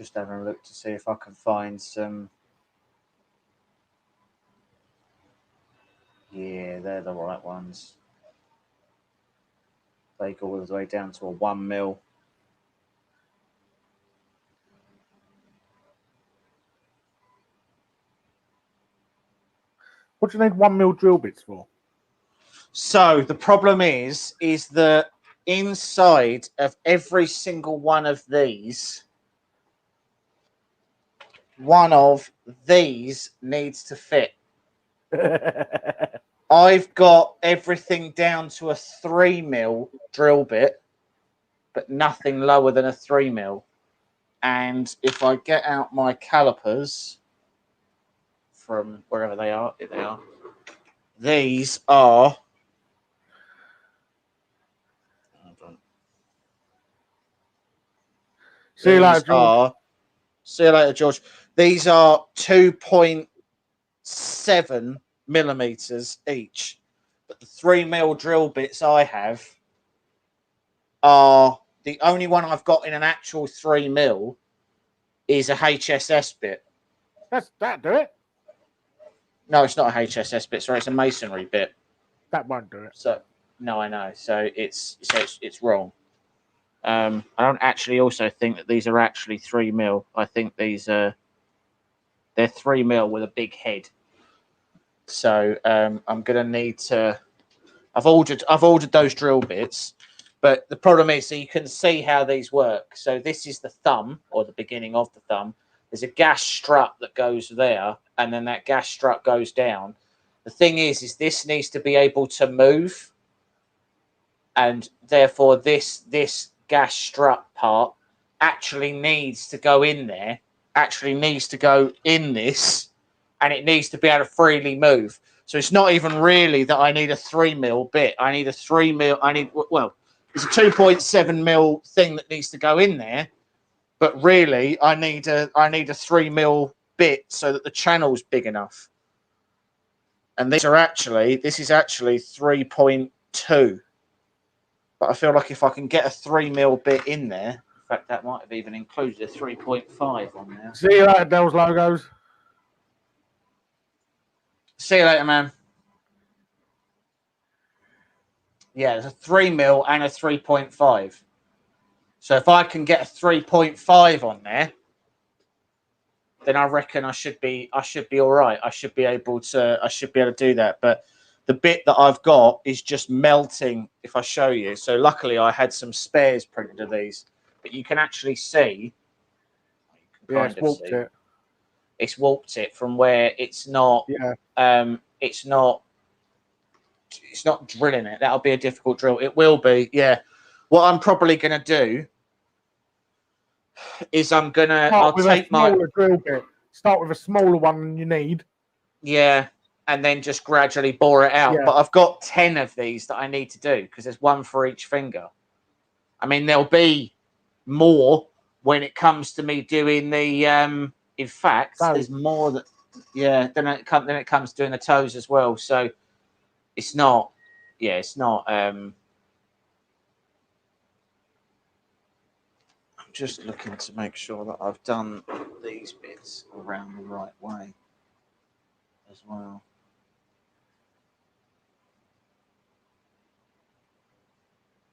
just having a look to see if I can find some. Yeah, they're the right ones. They go all the way down to a 1 mil. What do you need 1 mil drill bits for? So the problem is that inside of every single one of these, one of these needs to fit. I've got everything down to a 3 mil drill bit, but nothing lower than a 3 mil. And if I get out my calipers from wherever they are, here they are. These are. See you later, George. See you later, George. These are 2.7 millimeters each, but the 3 mil drill bits I have are the only one I've got in an actual 3 mil is a HSS bit. That do it? No, it's not a HSS bit. Sorry, it's a masonry bit. That won't do it. So no, I know. So it's wrong. I don't actually also think that these are actually 3 mil. I think these are they're 3 mil with a big head. So I'm gonna need to. I've ordered those drill bits, but the problem is, so you can see how these work. So this is the thumb or the beginning of the thumb. There's a gas strut that goes there, and then that gas strut goes down. The thing is this needs to be able to move, and therefore this gas strut part actually needs to go in there, actually needs to go in this, and it needs to be able to freely move. So it's not even really that I need a 3 mil bit. I need a 3 mil. It's a 2.7 mil thing that needs to go in there, but really I need a 3 mil bit so that the channel's big enough. And this is actually 3.2. But I feel like if I can get a 3 mil bit in there, in fact, that might have even included a 3.5 on there. See you later, Dell's Logos. See you later, man. Yeah, there's a 3 mil and a 3.5. So if I can get a 3.5 on there, then I reckon I should be all right. I should be able to do that. But the bit that I've got is just melting if I show you. So luckily I had some spares printed of these, but you can actually see. Yeah, it's warped it. It's warped it from where it's not. Yeah. It's not drilling it. That'll be a difficult drill. It will be. Yeah. What I'm probably going to do is I'll take my drill bit. Start with a smaller one than you need. Yeah. And then just gradually bore it out. Yeah. But I've got 10 of these that I need to do because there's one for each finger. I mean, there'll be more when it comes to me doing the. In fact, there's more that. Yeah. Then it comes doing the toes as well. So it's not. Yeah, it's not. I'm just looking to make sure that I've done these bits around the right way as well.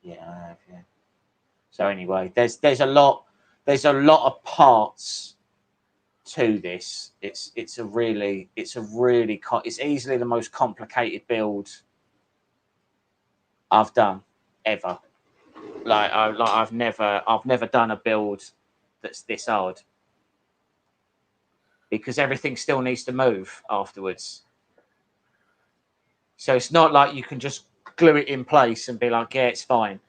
Yeah, I have. Yeah. So anyway, there's a lot of parts to this. It's easily the most complicated build I've done ever. I've never done a build that's this hard because everything still needs to move afterwards. So it's not like you can just glue it in place and be like, yeah, it's fine.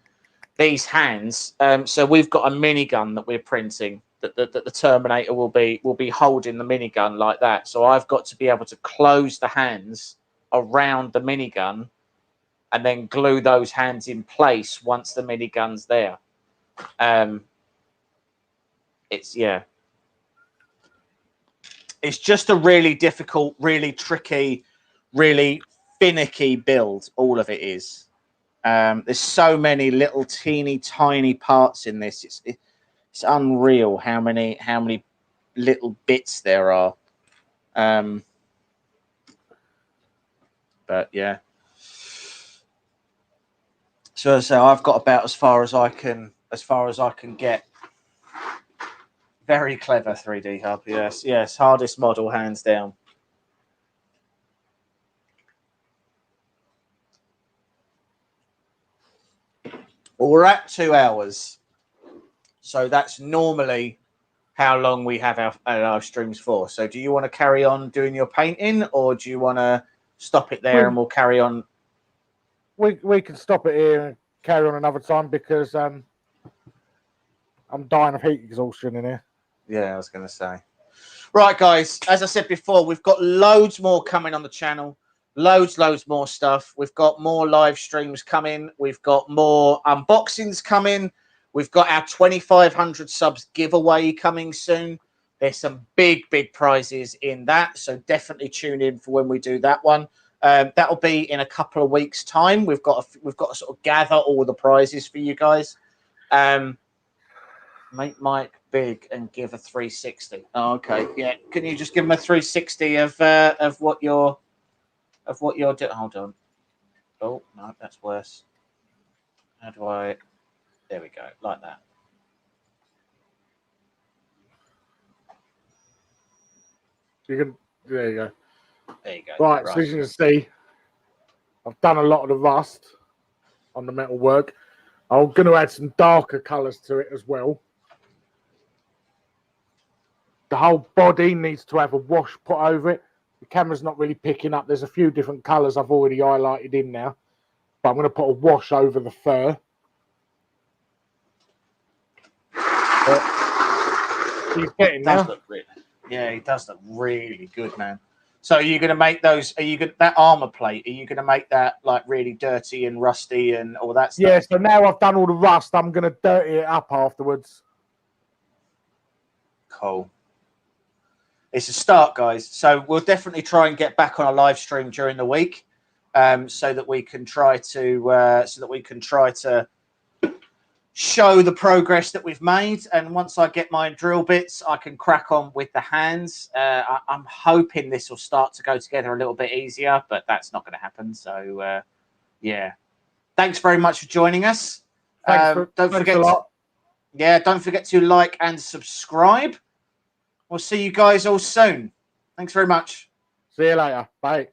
These hands. So we've got a minigun that we're printing that the Terminator will be holding the minigun like that. So I've got to be able to close the hands around the minigun and then glue those hands in place once the minigun's there. It's just a really difficult, really tricky, really finicky build. All of it is. There's so many little teeny tiny parts in this. It's unreal how many little bits there are. But yeah. So I've got about as far as I can get. Very clever 3D Hub. Yes, hardest model hands down. Well, we're at 2 hours, so that's normally how long we have our live streams for. So do you want to carry on doing your painting, or do you want to stop it there and we'll carry on? We can stop it here and carry on another time because I'm dying of heat exhaustion in here. Yeah, I was going to say. Right, guys, as I said before, we've got loads more coming on the channel. Loads more stuff. We've got more live streams coming. We've got more unboxings coming. We've got our 2,500 subs giveaway coming soon. There's some big prizes in that, so definitely tune in for when we do that one. That'll be in a couple of weeks' time. We've got to sort of gather all the prizes for you guys. Make Mike big and give a 360. Oh, okay, yeah. Can you just give him a 360 of what you're doing? Hold on. Oh no, that's worse. How do I? There we go, like that. There you go. There you go. Right. So as you can see, I've done a lot of the rust on the metal work. I'm going to add some darker colours to it as well. The whole body needs to have a wash put over it. The camera's not really picking up. There's a few different colours I've already highlighted in now. But I'm going to put a wash over the fur. He's getting there. Yeah, he does look really good, man. So are you going to make those? Are you going that armor plate? Are you going to make that like really dirty and rusty and all that stuff? Yeah. So now I've done all the rust. I'm going to dirty it up afterwards. Cool. It's a start, guys. So we'll definitely try and get back on a live stream during the week, so that we can try to show the progress that we've made. And once I get my drill bits, I can crack on with the hands. I'm hoping this will start to go together a little bit easier, but that's not going to happen. So yeah, thanks very much for joining us. Don't forget to like and subscribe. We'll see you guys all soon. Thanks very much. See you later. Bye.